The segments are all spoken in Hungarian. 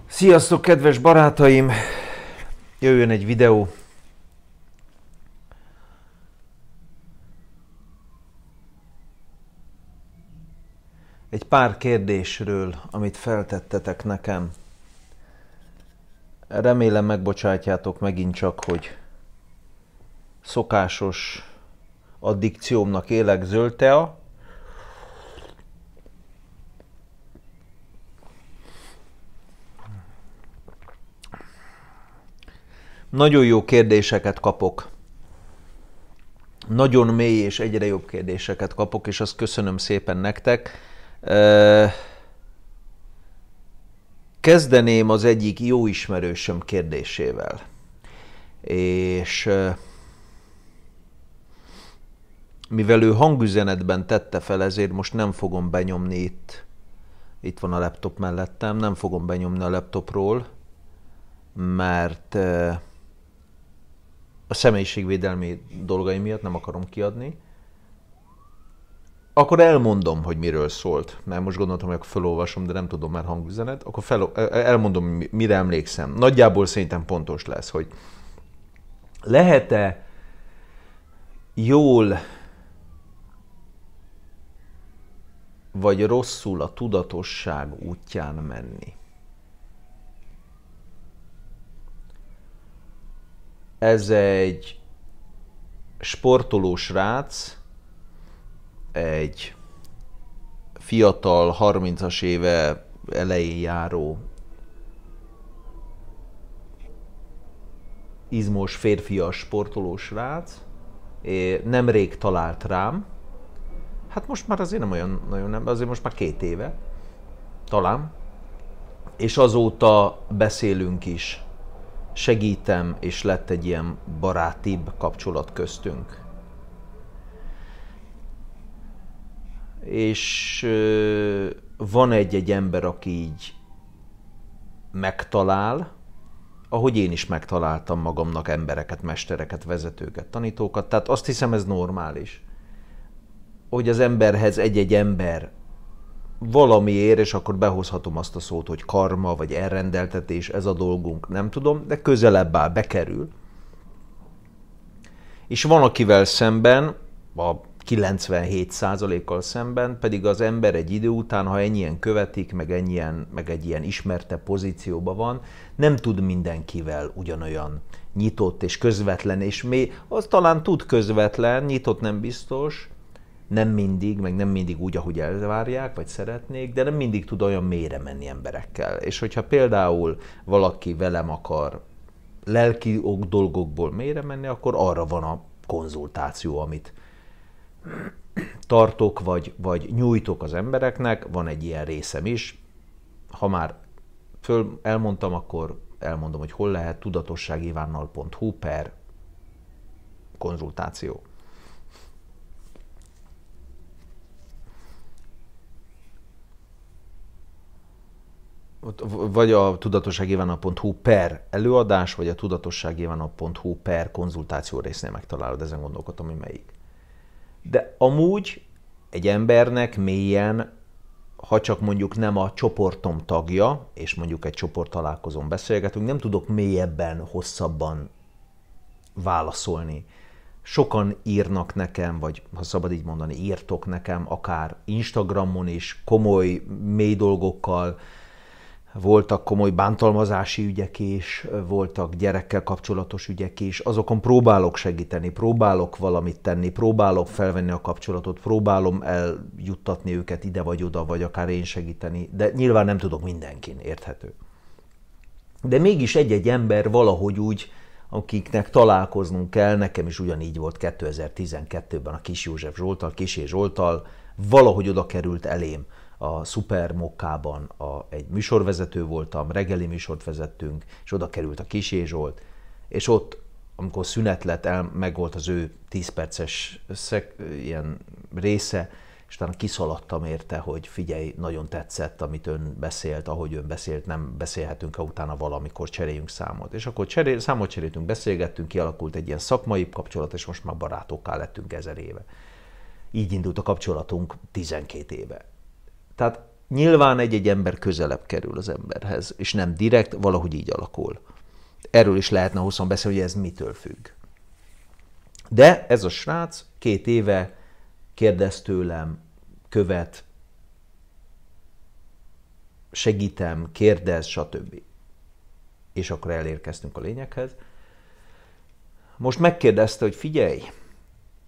Sziasztok, kedves barátaim! Jöjjön egy videó. Egy pár kérdésről, amit feltettetek nekem. Remélem megbocsátjátok megint csak, hogy szokásos addikciómnak élek, zöld tea. Nagyon jó kérdéseket kapok. Nagyon mély és egyre jobb kérdéseket kapok, és azt köszönöm szépen nektek. Kezdeném az egyik jó ismerősöm kérdésével. És mivel ő hangüzenetben tette fel, ezért most nem fogom benyomni itt van a laptop mellettem, nem fogom benyomni a laptopról, mert a személyiségvédelmi dolgai miatt nem akarom kiadni. Akkor elmondom, hogy miről szólt, mert most gondoltam, hogy felolvasom, de nem tudom, már hangüzenet. Akkor elmondom, mire emlékszem. Nagyjából szerintem pontos lesz, hogy lehet-e jól vagy rosszul a tudatosság útján menni. Ez egy sportoló srác, egy fiatal, 30-as éve elején járó izmos férfias sportoló srác, nemrég talált rám, hát most már azért nem olyan nagyon, nem, azért most már 2 éve, talán, és azóta beszélünk is, segítem, és lett egy ilyen barátibb kapcsolat köztünk. És van egy ember, aki így megtalál, ahogy én is megtaláltam magamnak embereket, mestereket, vezetőket, tanítókat, tehát azt hiszem, ez normális. Hogy az emberhez egy ember valamiért, és akkor behozhatom azt a szót, hogy karma, vagy elrendeltetés, ez a dolgunk, nem tudom, de közelebb áll, bekerül. És van, akivel szemben, a 97%-kal szemben, pedig az ember egy idő után, ha ennyien követik, meg egy ilyen ismertebb pozícióban van, nem tud mindenkivel ugyanolyan nyitott és közvetlen, és az talán tud közvetlen, nyitott nem biztos, nem mindig, meg nem mindig úgy, ahogy elvárják, vagy szeretnék, de nem mindig tud olyan mélyre menni emberekkel. És hogyha például valaki velem akar lelki dolgokból mélyre menni, akkor arra van a konzultáció, amit tartok, vagy nyújtok az embereknek, van egy ilyen részem is. Ha már elmondtam, akkor elmondom, hogy hol lehet, tudatosságivannal.hu/konzultáció. Vagy a tudatosságivannal.hu/előadás, vagy a tudatosságivannal.hu/konzultáció résznél megtalálod, ezen gondolkodtam, hogy melyik. De amúgy egy embernek mélyen, ha csak mondjuk nem a csoportom tagja, és mondjuk egy csoporttalálkozón beszélgetünk, nem tudok mélyebben, hosszabban válaszolni. Sokan írnak nekem, vagy ha szabad így mondani, írtok nekem, akár Instagramon is, komoly, mély dolgokkal, voltak komoly bántalmazási ügyek is, voltak gyerekkel kapcsolatos ügyek is, azokon próbálok segíteni, próbálok valamit tenni, próbálok felvenni a kapcsolatot, próbálom eljuttatni őket ide vagy oda, vagy akár én segíteni, de nyilván nem tudok mindenkin, érthető. De mégis egy ember valahogy úgy, akiknek találkoznunk kell, nekem is ugyanígy volt 2012-ben a Kis József Zsolttal, Kissé Zsolttal, valahogy oda került elém. A Szuper Mokkában egy műsorvezető voltam, reggeli műsort vezettünk, és oda került a Kissé Zsolt, és ott, amikor szünet lett, meg volt az ő 10 perces ilyen része, és utána kiszaladtam érte, hogy figyelj, nagyon tetszett, amit ön beszélt, ahogy ön beszélt, nem beszélhetünk-e utána valamikor, cseréljünk számot. És akkor számot cseréltünk, beszélgettünk, kialakult egy ilyen szakmai kapcsolat, és most már barátokká lettünk 1000 éve. Így indult a kapcsolatunk 12 éve. Tehát Nyilván egy-egy ember közelebb kerül az emberhez, és nem direkt, valahogy így alakul. Erről is lehetne hosszan beszélni, hogy ez mitől függ. De ez a srác 2 éve kérdez tőlem, követ, segítem, kérdez, stb. És akkor elérkeztünk a lényeghez. Most megkérdezte, hogy figyelj,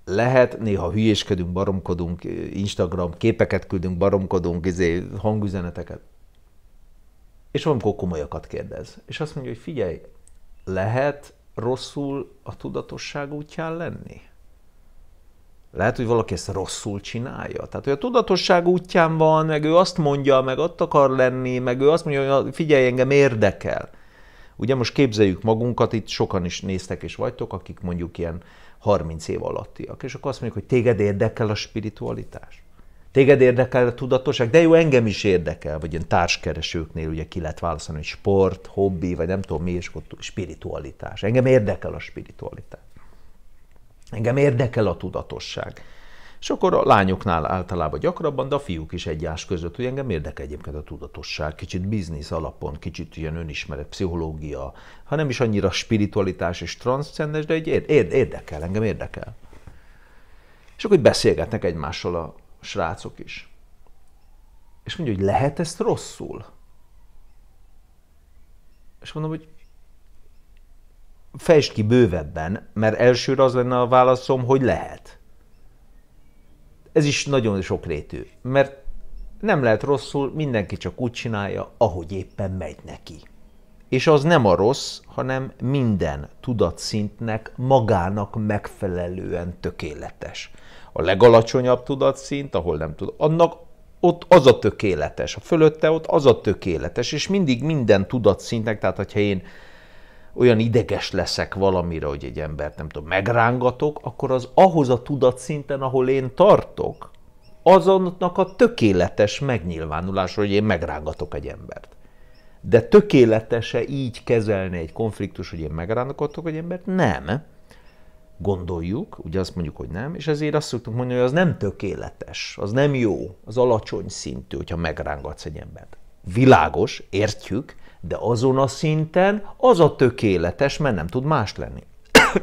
lehet, néha hülyéskedünk, baromkodunk, Instagram képeket küldünk, baromkodunk, hangüzeneteket. És valamikor komolyakat kérdez. És azt mondja, hogy figyelj, lehet rosszul a tudatosság útján lenni? Lehet, hogy valaki ezt rosszul csinálja. Tehát, hogy a tudatosság útján van, meg ő azt mondja, meg ott akar lenni, meg ő azt mondja, hogy figyelj, engem érdekel. Ugye most képzeljük magunkat, itt sokan is néztek és vagytok, akik mondjuk ilyen 30 év alattiak, és akkor azt mondjuk, hogy téged érdekel a spiritualitás. Téged érdekel a tudatosság, de jó, engem is érdekel, vagy ilyen társkeresőknél ugye ki lehet válaszolni, hogy sport, hobbi, vagy nem tudom mi, és akkor spiritualitás. Engem érdekel a spiritualitás. Engem érdekel a tudatosság. És akkor a lányoknál általában gyakrabban, de a fiúk is egymás között, hogy engem érdekel egyébként a tudatosság, kicsit biznisz alapon, kicsit ilyen önismeret, pszichológia, ha nem is annyira spiritualitás és transzcendens, de egy érdekel, engem érdekel. És akkor beszélgetnek egymással a srácok is. És mondja, hogy lehet ezt rosszul? És mondom, hogy fejtsd ki bővebben, mert elsőre az lenne a válaszom, hogy lehet. Ez is nagyon sokrétű, mert nem lehet rosszul, mindenki csak úgy csinálja, ahogy éppen megy neki. És az nem a rossz, hanem minden tudatszintnek magának megfelelően tökéletes. A legalacsonyabb tudatszint, ahol nem tud, annak ott az a tökéletes, a fölötte ott az a tökéletes, és mindig minden tudatszintnek, tehát hogyha én olyan ideges leszek valamire, hogy egy embert nem tudom, megrángatok, akkor az ahhoz a tudatszinten, ahol én tartok, azonnak a tökéletes megnyilvánulásra, hogy én megrángatok egy embert. De tökéletes-e így kezelni egy konfliktus, hogy én megrángatok egy embert? Nem. Gondoljuk, ugye azt mondjuk, hogy nem, és ezért azt szoktuk mondani, hogy az nem tökéletes, az nem jó, az alacsony szintű, hogyha megrángatsz egy embert. Világos, értjük, de azon a szinten az a tökéletes, mert nem tud más lenni.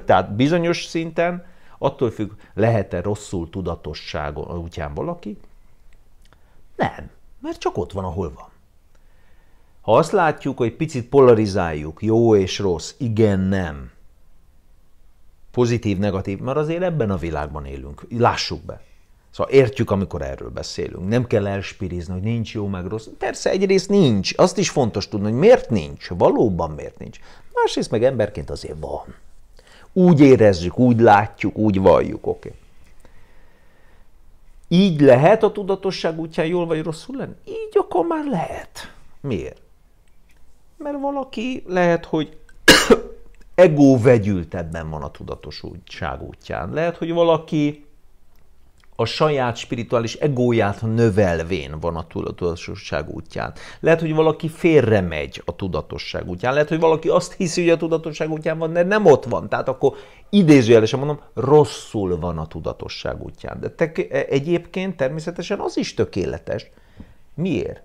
Tehát bizonyos szinten, attól függ, lehet-e rosszul tudatosságon útján valaki? Nem, mert csak ott van, ahol van. Ha azt látjuk, hogy picit polarizáljuk, jó és rossz, igen, nem, pozitív, negatív, mert azért ebben a világban élünk, lássuk be. Szóval értjük, amikor erről beszélünk. Nem kell elspirizni, hogy nincs jó meg rossz. Persze, egyrészt nincs. Azt is fontos tudni, hogy miért nincs. Valóban miért nincs. Másrészt meg emberként azért van. Úgy érezzük, úgy látjuk, úgy valljuk. Oké. Így lehet a tudatosság útján jól vagy rosszul lenni? Így akkor már lehet. Miért? Mert valaki lehet, hogy egóvegyültebben van a tudatosság útján. Lehet, hogy valaki a saját spirituális egóját növelvén van a tudatosság útján. Lehet, hogy valaki félre megy a tudatosság útján. Lehet, hogy valaki azt hiszi, hogy a tudatosság útján van, de nem ott van. Tehát akkor idézőjelesen mondom, rosszul van a tudatosság útján. De egyébként természetesen az is tökéletes. Miért?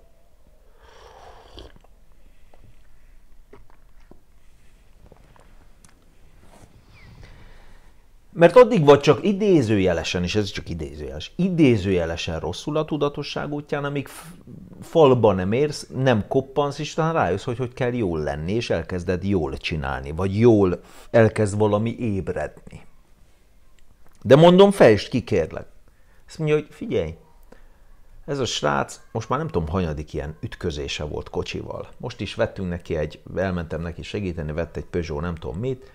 Mert addig vagy csak idézőjelesen, és ez csak idézőjelesen rosszul a tudatosság útján, amíg falba nem érsz, nem koppansz, és talán rájössz, hogy kell jól lenni, és elkezded jól csinálni, vagy jól elkezd valami ébredni. De mondom, fejtsd ki, kérlek. Azt mondja, hogy figyelj, ez a srác, most már nem tudom, hanyadik ilyen ütközése volt kocsival. Most is vettünk neki elmentem neki segíteni, vett egy Peugeot, nem tudom mit,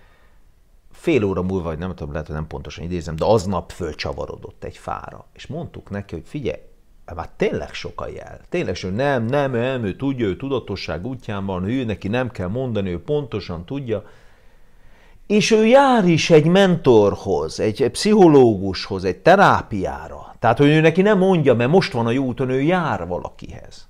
fél óra múlva, vagy nem tudom, lehet, hogy nem pontosan idézem, de aznap fölcsavarodott egy fára. És mondtuk neki, hogy figyelj, már tényleg sok a jel. Tényleg sok, nem, ő tudja, ő tudatosság útján van, ő neki nem kell mondani, ő pontosan tudja. És ő jár is egy mentorhoz, egy pszichológushoz, egy terápiára. Tehát, hogy ő neki nem mondja, mert most van a jó úton, ő jár valakihez.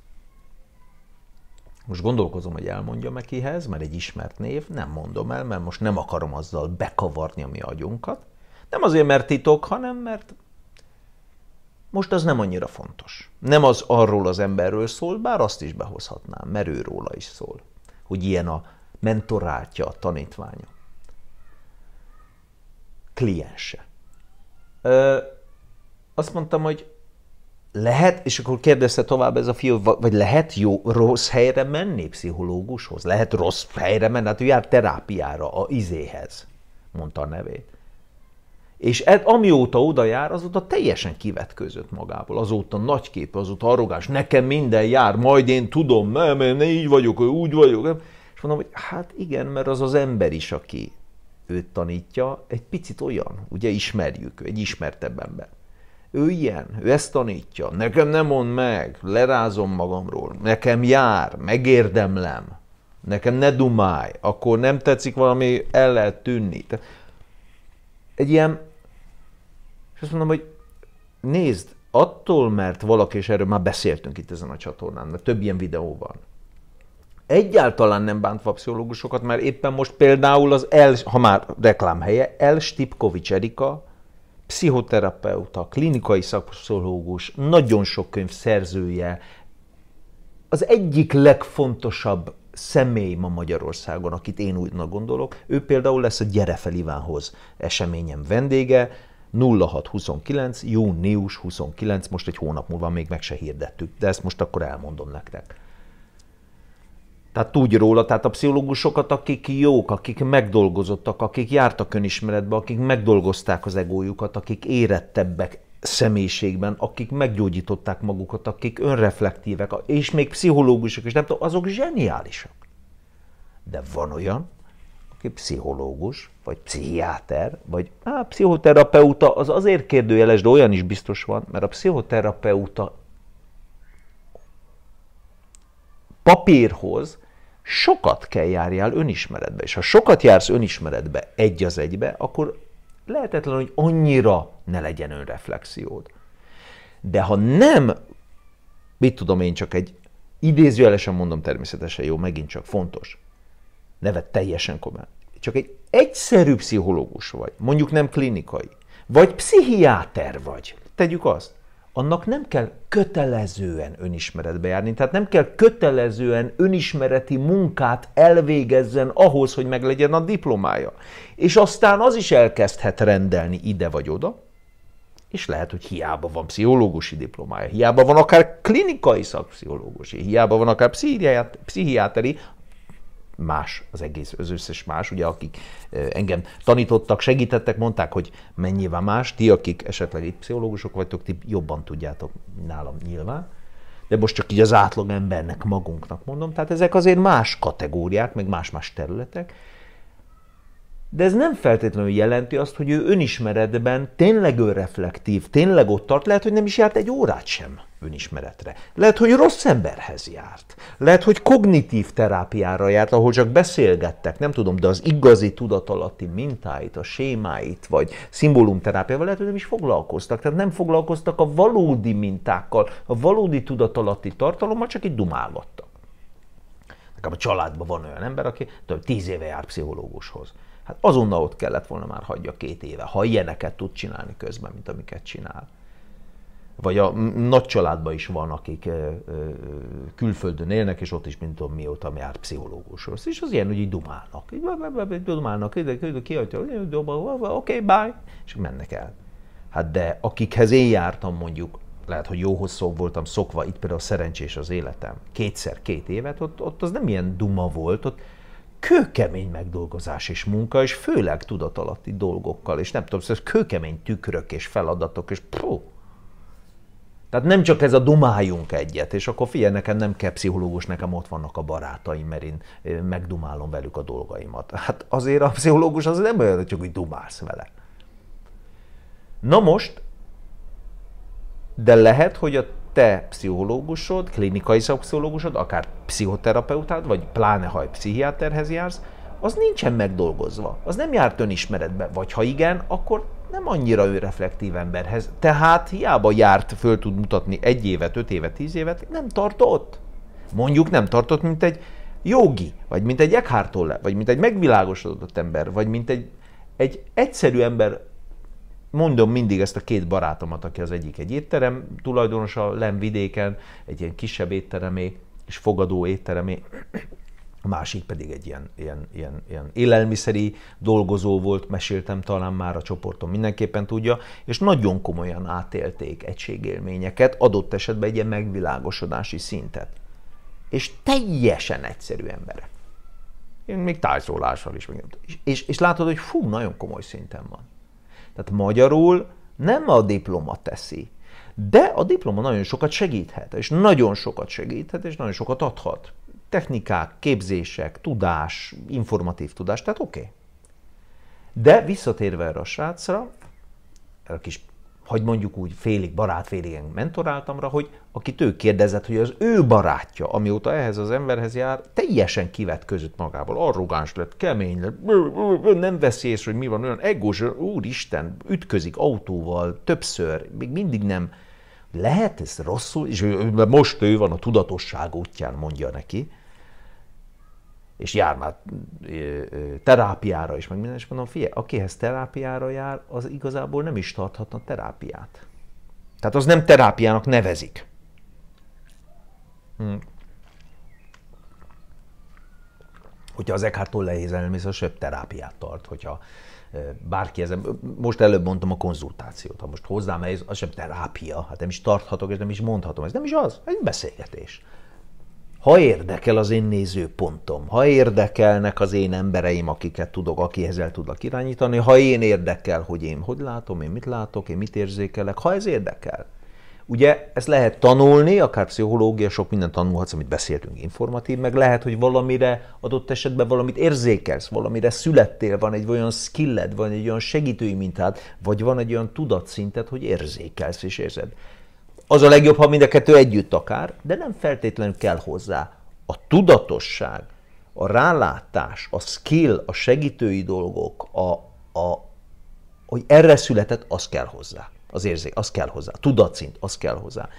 Most gondolkozom, hogy elmondjam kihez, mert egy ismert név, nem mondom el, mert most nem akarom azzal bekavarni a mi agyunkat. Nem azért, mert titok, hanem mert Most az nem annyira fontos. Nem az arról az emberről szól, bár azt is behozhatnám, mert ő róla is szól. Hogy ilyen a mentorátja, a tanítványa. Kliense. Azt mondtam, hogy lehet, és akkor kérdezte tovább ez a fiú, vagy lehet rossz helyre menni pszichológushoz? Lehet rossz helyre menni? Hát ő jár terápiára, a izéhez, mondta a nevét. És amióta oda jár, azóta teljesen kivetközött magából. Azóta nagyképű, azóta arrogáns, nekem minden jár, majd én tudom, nem így vagyok, úgy vagyok. És mondom, hogy hát igen, mert az az ember is, aki őt tanítja, egy picit olyan, ugye ismerjük, egy ismertebb ember. Ő ilyen, ő ezt tanítja, nekem nem mond meg, lerázom magamról, nekem jár, megérdemlem, nekem ne dumálj, akkor nem tetszik valami, el lehet tűnni. Egy ilyen, és azt mondom, hogy nézd, attól, mert valaki, és erről már beszéltünk itt ezen a csatornán, mert több ilyen videó van, egyáltalán nem bántva a pszichológusokat, mert éppen most például ha már reklámhelye, Stipkovics Erika, pszichoterapeuta, klinikai szakpszichológus, nagyon sok könyv szerzője, az egyik legfontosabb személy ma Magyarországon, akit én úgynak gondolok, ő például lesz a Gyere fel Ivánhoz eseményem vendége, 0629, június 29, most egy hónap múlva még meg se hirdettük, de ezt most akkor elmondom nektek. Tehát tudj róla, tehát a pszichológusokat, akik jók, akik megdolgozottak, akik jártak önismeretbe, akik megdolgozták az egójukat, akik érettebbek személyiségben, akik meggyógyították magukat, akik önreflektívek, és még pszichológusok is, nem tudom, azok zseniálisak. De van olyan, aki pszichológus, vagy pszichiáter, vagy pszichoterapeuta, az azért kérdőjeles, de olyan is biztos van, mert a pszichoterapeuta papírhoz sokat kell járjál önismeretbe, és ha sokat jársz önismeretbe egy az egybe, akkor lehetetlen, hogy annyira ne legyen önreflexiód. De ha nem, mit tudom én, csak egy idézőjelesen mondom természetesen, jó, megint csak fontos, nevet teljesen komolyan, csak egy egyszerű pszichológus vagy, mondjuk nem klinikai, vagy pszichiáter vagy, tegyük azt, annak nem kell kötelezően önismeretbe járni, tehát nem kell kötelezően önismereti munkát elvégezzen ahhoz, hogy meglegyen a diplomája. És aztán az is elkezdhet rendelni ide vagy oda, és lehet, hogy hiába van pszichológusi diplomája, hiába van akár klinikai szakpszichológusi, hiába van akár pszichiáteri, más az összes más, ugye akik engem tanítottak, segítettek, mondták, hogy mennyivel más, ti, akik esetleg itt pszichológusok vagytok, ti jobban tudjátok nálam nyilván, de most csak így az átlag embernek, magunknak mondom, tehát ezek azért más kategóriák, meg más-más területek, de ez nem feltétlenül jelenti azt, hogy ő önismeretben tényleg önreflektív, tényleg ott tart, lehet, hogy nem is járt egy órát sem önismeretre. Lehet, hogy rossz emberhez járt. Lehet, hogy kognitív terápiára járt, ahol csak beszélgettek, nem tudom, de az igazi tudatalatti mintáit, a sémáit, vagy szimbólumterápiával lehet, hogy nem is foglalkoztak. Tehát nem foglalkoztak a valódi mintákkal, a valódi tudatalatti tartalommal, csak így dumálgattak. Nekem a családban van olyan ember, aki 10 éve jár pszichológushoz. Hát azonnal ott kellett volna már hagyja 2 éve, ha ilyeneket tud csinálni közben, mint amiket csinál. Vagy a nagy családban is van, akik külföldön élnek, és ott is, mint tudom mióta jár pszichológushoz. És az ilyen, hogy így dumálnak, kihagyja, oké, bye, és mennek el. Hát de akikhez én jártam mondjuk, lehet, hogy jóhoz voltam szokva, itt például szerencsés az életem, 2 évet, ott az nem ilyen duma volt, ott kőkemény megdolgozás és munka, és főleg tudatalatti dolgokkal, és nem tudom, kőkemény tükrök és feladatok, és Tehát nem csak ez a dumáljunk egyet, és akkor figyelj, nekem nem kell pszichológus, nekem ott vannak a barátaim, mert én megdumálom velük a dolgaimat. Hát azért a pszichológus az nem olyan, hogy csak úgy dumálsz vele. Na most, de lehet, hogy a te pszichológusod, klinikai szakpszichológusod, akár pszichoterapeutád, vagy pláne ha egy pszichiáterhez jársz, az nincsen megdolgozva, az nem járt önismeretbe, vagy ha igen, akkor nem annyira önreflektív emberhez. Tehát hiába járt, föl tud mutatni 1 évet, 5 évet, 10 évet, nem tartott. Mondjuk nem tartott, mint egy jogi, vagy mint egy Eckhart Tolle, vagy mint egy megvilágosodott ember, vagy mint egy egyszerű ember mondom mindig ezt a két barátomat, aki az egyik egy étterem tulajdonosa Lemvidéken, egy ilyen kisebb étteremé és fogadó étteremé, a másik pedig egy ilyen élelmiszeri dolgozó volt, meséltem talán már, a csoporton mindenképpen tudja, és nagyon komolyan átélték egységélményeket, adott esetben egy ilyen megvilágosodási szintet. És teljesen egyszerű emberek. Én még tájszólással is. És látod, hogy fú, nagyon komoly szinten van. Tehát magyarul nem a diploma teszi, de a diploma nagyon sokat segíthet, és nagyon sokat segíthet, és nagyon sokat adhat. Technikák, képzések, tudás, informatív tudás, tehát oké. De visszatérve erre a srácra, a kis, hogy mondjuk úgy félig barát, félig mentoráltam rá, hogy akit ő kérdezett, hogy az ő barátja, amióta ehhez az emberhez jár, teljesen kivett között magából, arrogáns lett, kemény lett, nem veszi észre, hogy mi van, olyan egós, úristen, ütközik autóval többször, még mindig nem. Lehet ez rosszul? És most ő van a tudatosság útján, mondja neki, és jár már terápiára is, meg minden, és mondom, figyelj, akihez terápiára jár, az igazából nem is tarthatna terápiát. Tehát az nem terápiának nevezik. Hogyha az Eckhart Tolle elmész, az sebb terápiát tart, hogyha bárki ezen, most előbb mondtam a konzultációt, ha most hozzám ez, az sem terápia, hát nem is tarthatok, és nem is mondhatom, ez nem is az, egy beszélgetés. Ha érdekel az én nézőpontom, ha érdekelnek az én embereim, akiket tudok, akihez el tudlak irányítani, ha én érdekel, hogy én hogy látom, én mit látok, én mit érzékelek, ha ez érdekel. Ugye ezt lehet tanulni, akár pszichológia, sok mindent tanulhatsz, amit beszéltünk, informatív, meg lehet, hogy valamire adott esetben valamit érzékelsz, valamire születtél, van egy olyan skilled, van egy olyan segítői mintád, vagy van egy olyan tudatszinted, hogy érzékelsz és érzed. Az a legjobb, ha mind a kettő együtt akár, de nem feltétlenül kell hozzá. A tudatosság, a rálátás, a skill, a segítői dolgok, hogy erre született, az kell hozzá. Az érzék, az kell hozzá. A tudatszint, az kell hozzá.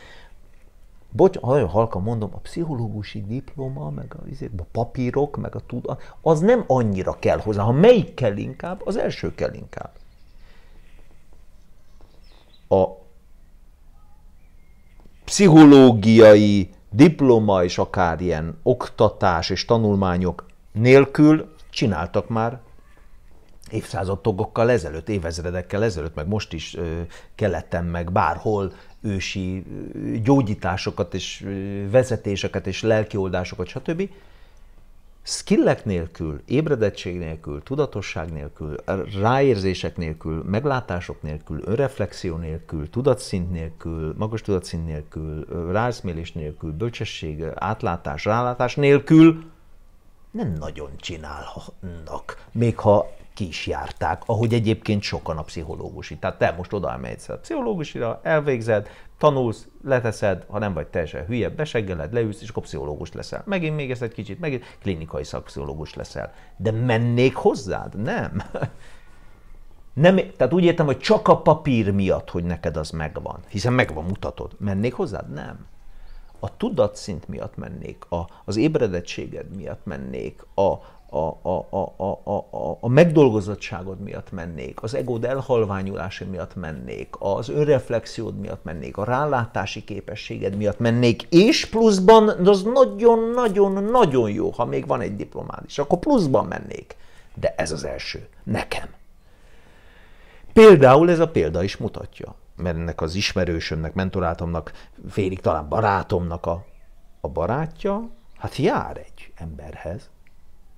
Bocs, ha nagyon halkan mondom, a pszichológusi diploma, meg a papírok, meg a tudat, az nem annyira kell hozzá. Ha melyik kell inkább, az első kell inkább. A pszichológiai diploma és akár ilyen oktatás és tanulmányok nélkül csináltak már évszázadtogokkal ezelőtt, évezredekkel ezelőtt, meg most is keleten, meg bárhol ősi gyógyításokat és vezetéseket és lelkioldásokat, stb. Skillek nélkül, ébredettség nélkül, tudatosság nélkül, ráérzések nélkül, meglátások nélkül, önreflexió nélkül, tudatszint nélkül, magas tudatszint nélkül, ráeszmélés nélkül, bölcsesség, átlátás, rálátás nélkül nem nagyon csinálnak, még ha ki is járták, ahogy egyébként sokan a pszichológusi. Tehát te most oda elmehetsz a pszichológusira, elvégzed, tanulsz, leteszed, ha nem vagy teljesen hülye, beseggeled, leülsz, és akkor pszichológus leszel. Megint még ezt egy kicsit, megint klinikai szakpszichológus leszel. De mennék hozzád? Nem. Nem. Tehát úgy értem, hogy csak a papír miatt, hogy neked az megvan, hiszen megvan, mutatod. Mennék hozzád? Nem. A tudatszint miatt mennék, az ébredettséged miatt mennék, a megdolgozottságod miatt mennék, az egód elhalványulása miatt mennék, az önreflexiód miatt mennék, a rálátási képességed miatt mennék, és pluszban, az nagyon-nagyon-nagyon jó, ha még van egy diplomád is, akkor pluszban mennék. De ez az első. Nekem. Például ez a példa is mutatja, mert ennek az ismerősömnek, mentorátomnak, félig talán barátomnak a barátja, hát jár egy emberhez,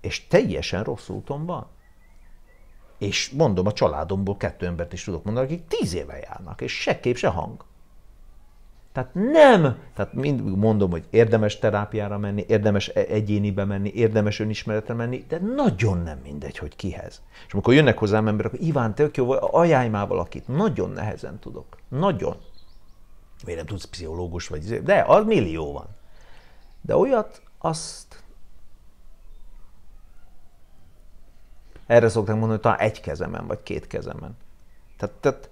és teljesen rossz úton van. És mondom, a családomból 2 embert is tudok mondani, akik 10 éve járnak, és se kép, se hang. Tehát nem, tehát mindig mondom, hogy érdemes terápiára menni, érdemes egyénibe menni, érdemes önismeretre menni, de nagyon nem mindegy, hogy kihez. És amikor jönnek hozzám emberek, hogy Iván, tök jó, ajánlj már valakit. Nagyon nehezen tudok. Nagyon. Miért nem tudsz pszichológus vagy, de az millió van. De olyat, azt erre szokták mondani, hogy talán 1 kezemen, vagy 2 kezemen. Tehát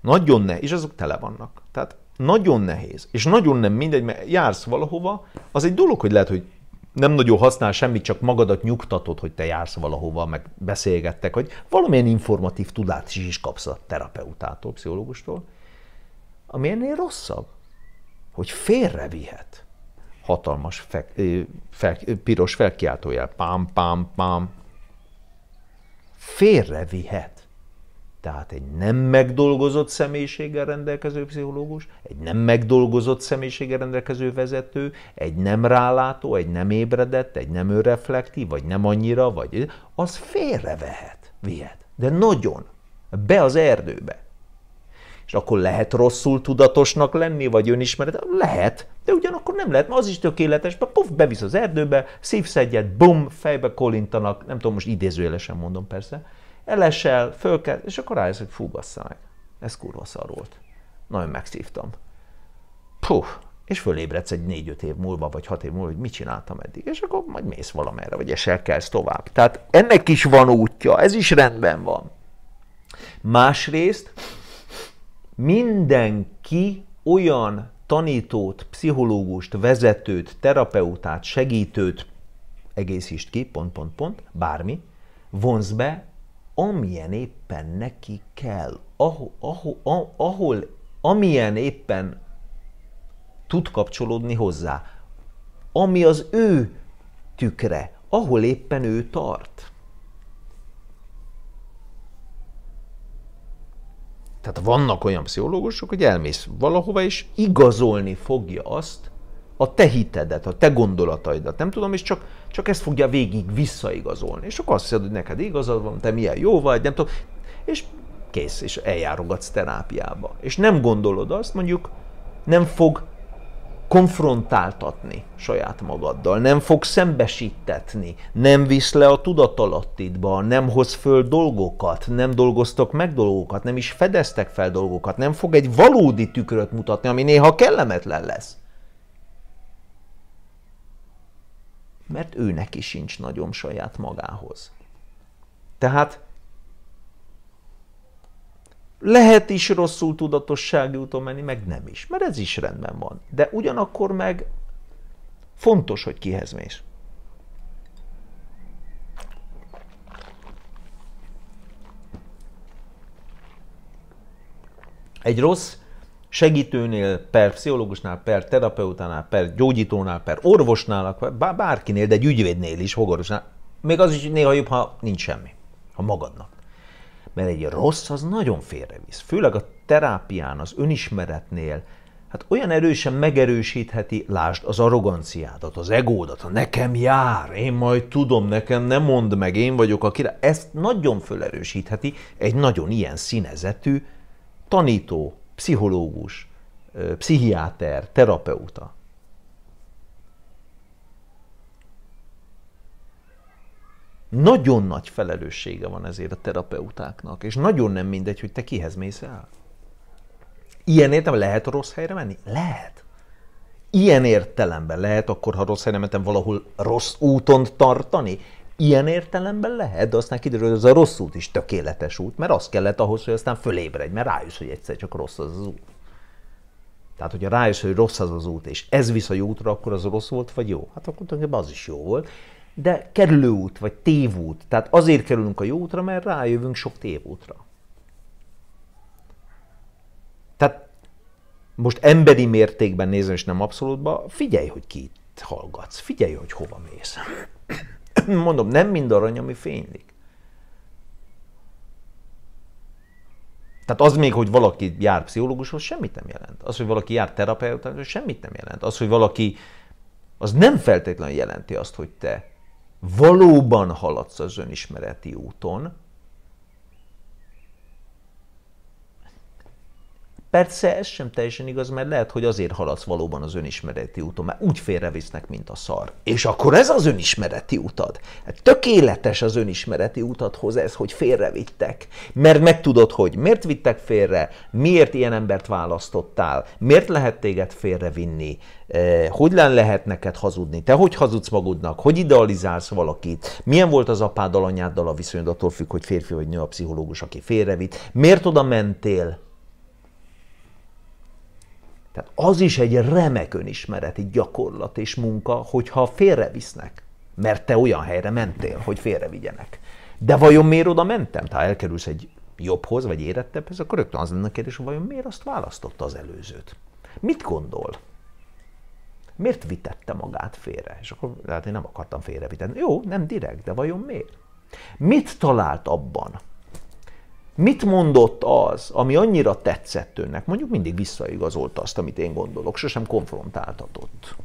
nagyon nehéz, és azok tele vannak. Tehát nagyon nehéz, és nagyon nem mindegy, mert jársz valahova, az egy dolog, hogy lehet, hogy nem nagyon használ semmit, csak magadat nyugtatod, hogy te jársz valahova, meg beszélgettek, hogy valamilyen informatív tudást is kapsz a terapeutától, pszichológustól, ami ennél rosszabb, hogy félrevihet. Hatalmas piros felkiáltójel, pám, pám, pám. Félrevihet. Tehát egy nem megdolgozott személyiséggel rendelkező pszichológus, egy nem megdolgozott személyiséggel rendelkező vezető, egy nem rálátó, egy nem ébredett, egy nem önreflektív, vagy nem annyira, vagy az vihet. De nagyon. Be az erdőbe. És akkor lehet rosszul tudatosnak lenni, vagy önismeret? Lehet, de ugyanakkor nem lehet, mert az is tökéletes, mert puf, bevisz az erdőbe, szívsz egyet, bum, fejbe kolintanak, nem tudom, most idézőjelesen mondom persze, elesel, fölkel, és akkor rájössz, hogy fú, bassza meg. Ez kurva szar volt. Nagyon megszívtam. Puh, és fölébredsz egy 4-5 év múlva, vagy 6 év múlva, hogy mit csináltam eddig, és akkor majd mész valamerre, vagy eselkelsz tovább. Tehát ennek is van útja, ez is rendben van. Másrészt mindenki olyan tanítót, pszichológust, vezetőt, terapeutát, segítőt, egészítsd ki, bármi, vonz be, amilyen éppen neki kell, amilyen éppen tud kapcsolódni hozzá, ami az ő tükre, ahol éppen ő tart. Tehát vannak olyan pszichológusok, hogy elmész valahova, és igazolni fogja azt, a te hitedet, a te gondolataidat, nem tudom, és csak ezt fogja végig visszaigazolni. És akkor azt hiszed, hogy neked igazad van, te milyen jó vagy, nem tudom, és kész, és eljárogatsz terápiába. És nem gondolod azt, mondjuk nem fog konfrontáltatni saját magaddal, nem fog szembesítetni, nem visz le a tudatalattidba, nem hoz föl dolgokat, nem dolgoztok meg dolgokat, nem is fedeztek fel dolgokat, nem fog egy valódi tükröt mutatni, ami néha kellemetlen lesz. Mert ő neki sincs nagyon saját magához. Tehát lehet is rosszul tudatossági úton menni, meg nem is, mert ez is rendben van. De ugyanakkor meg fontos, hogy kihez mész. Egy rossz segítőnél, per pszichológusnál, per terapeutánál, per gyógyítónál, per orvosnál, bárkinél, de egy ügyvédnél is, fogorvosnál, még az is néha jobb, ha nincs semmi, ha magadnak. Mert egy rossz az nagyon félrevisz. Főleg a terápián, az önismeretnél, hát olyan erősen megerősítheti, lásd, az arroganciádat, az egódat, ha nekem jár, én majd tudom, nekem nem mondd meg, én vagyok a király. Ezt nagyon fölerősítheti egy nagyon ilyen színezetű tanító, pszichológus, pszichiáter, terapeuta. Nagyon nagy felelőssége van ezért a terapeutáknak, és nagyon nem mindegy, hogy te kihez mész el. Ilyen értelemben lehet rossz helyre menni? Lehet. Ilyen értelemben lehet, akkor ha rossz helyre mentem, valahol rossz úton tartani? Ilyen értelemben lehet, de aztán kiderül, hogy az a rossz út is tökéletes út, mert az kellett ahhoz, hogy aztán fölébredj, mert rájössz, hogy egyszer csak rossz az az út. Tehát, hogyha rájössz, hogy rossz az az út, és ez visz a jó útra, akkor az rossz volt, vagy jó? Hát akkor tulajdonképpen az is jó volt. De kerülőút, vagy tévút. Tehát azért kerülünk a jó útra, mert rájövünk sok tévútra. Tehát most emberi mértékben nézve, és nem abszolútban, figyelj, hogy kit hallgatsz, figyelj, hogy hova mész. Mondom, nem mind arany, ami fénylik. Tehát az még, hogy valaki jár pszichológushoz, semmit nem jelent. Az, hogy valaki jár terapeutához, semmit nem jelent. Az, hogy valaki, az nem feltétlenül jelenti azt, hogy te valóban haladsz az önismereti úton. Persze ez sem teljesen igaz, mert lehet, hogy azért haladsz valóban az önismereti úton, mert úgy félrevisznek, mint a szar. És akkor ez az önismereti utad. Tökéletes az önismereti utadhoz ez, hogy félrevittek. Mert megtudod, hogy miért vittek félre, miért ilyen embert választottál, miért lehet téged félrevinni, hogy lehet neked hazudni, te hogy hazudsz magadnak, hogy idealizálsz valakit, milyen volt az apáddal, anyáddal a viszonyod, attól függ, hogy férfi vagy nő a pszichológus, aki félrevitt, miért oda mentél. Tehát az is egy remek önismereti gyakorlat és munka, hogyha félrevisznek, mert te olyan helyre mentél, hogy félrevigyenek. De vajon miért oda mentem? Ha elkerülsz egy jobbhoz, vagy érettebbhez, akkor rögtön az lenne a kérdés, hogy vajon miért azt választotta az előzőt? Mit gondol? Miért vitette magát félre? És akkor hát én nem akartam félrevitenni. Jó, nem direkt, de vajon miért? Mit talált abban? Mit mondott az, ami annyira tetszett önnek? Mondjuk mindig visszaigazolta azt, amit én gondolok, sosem konfrontáltatott.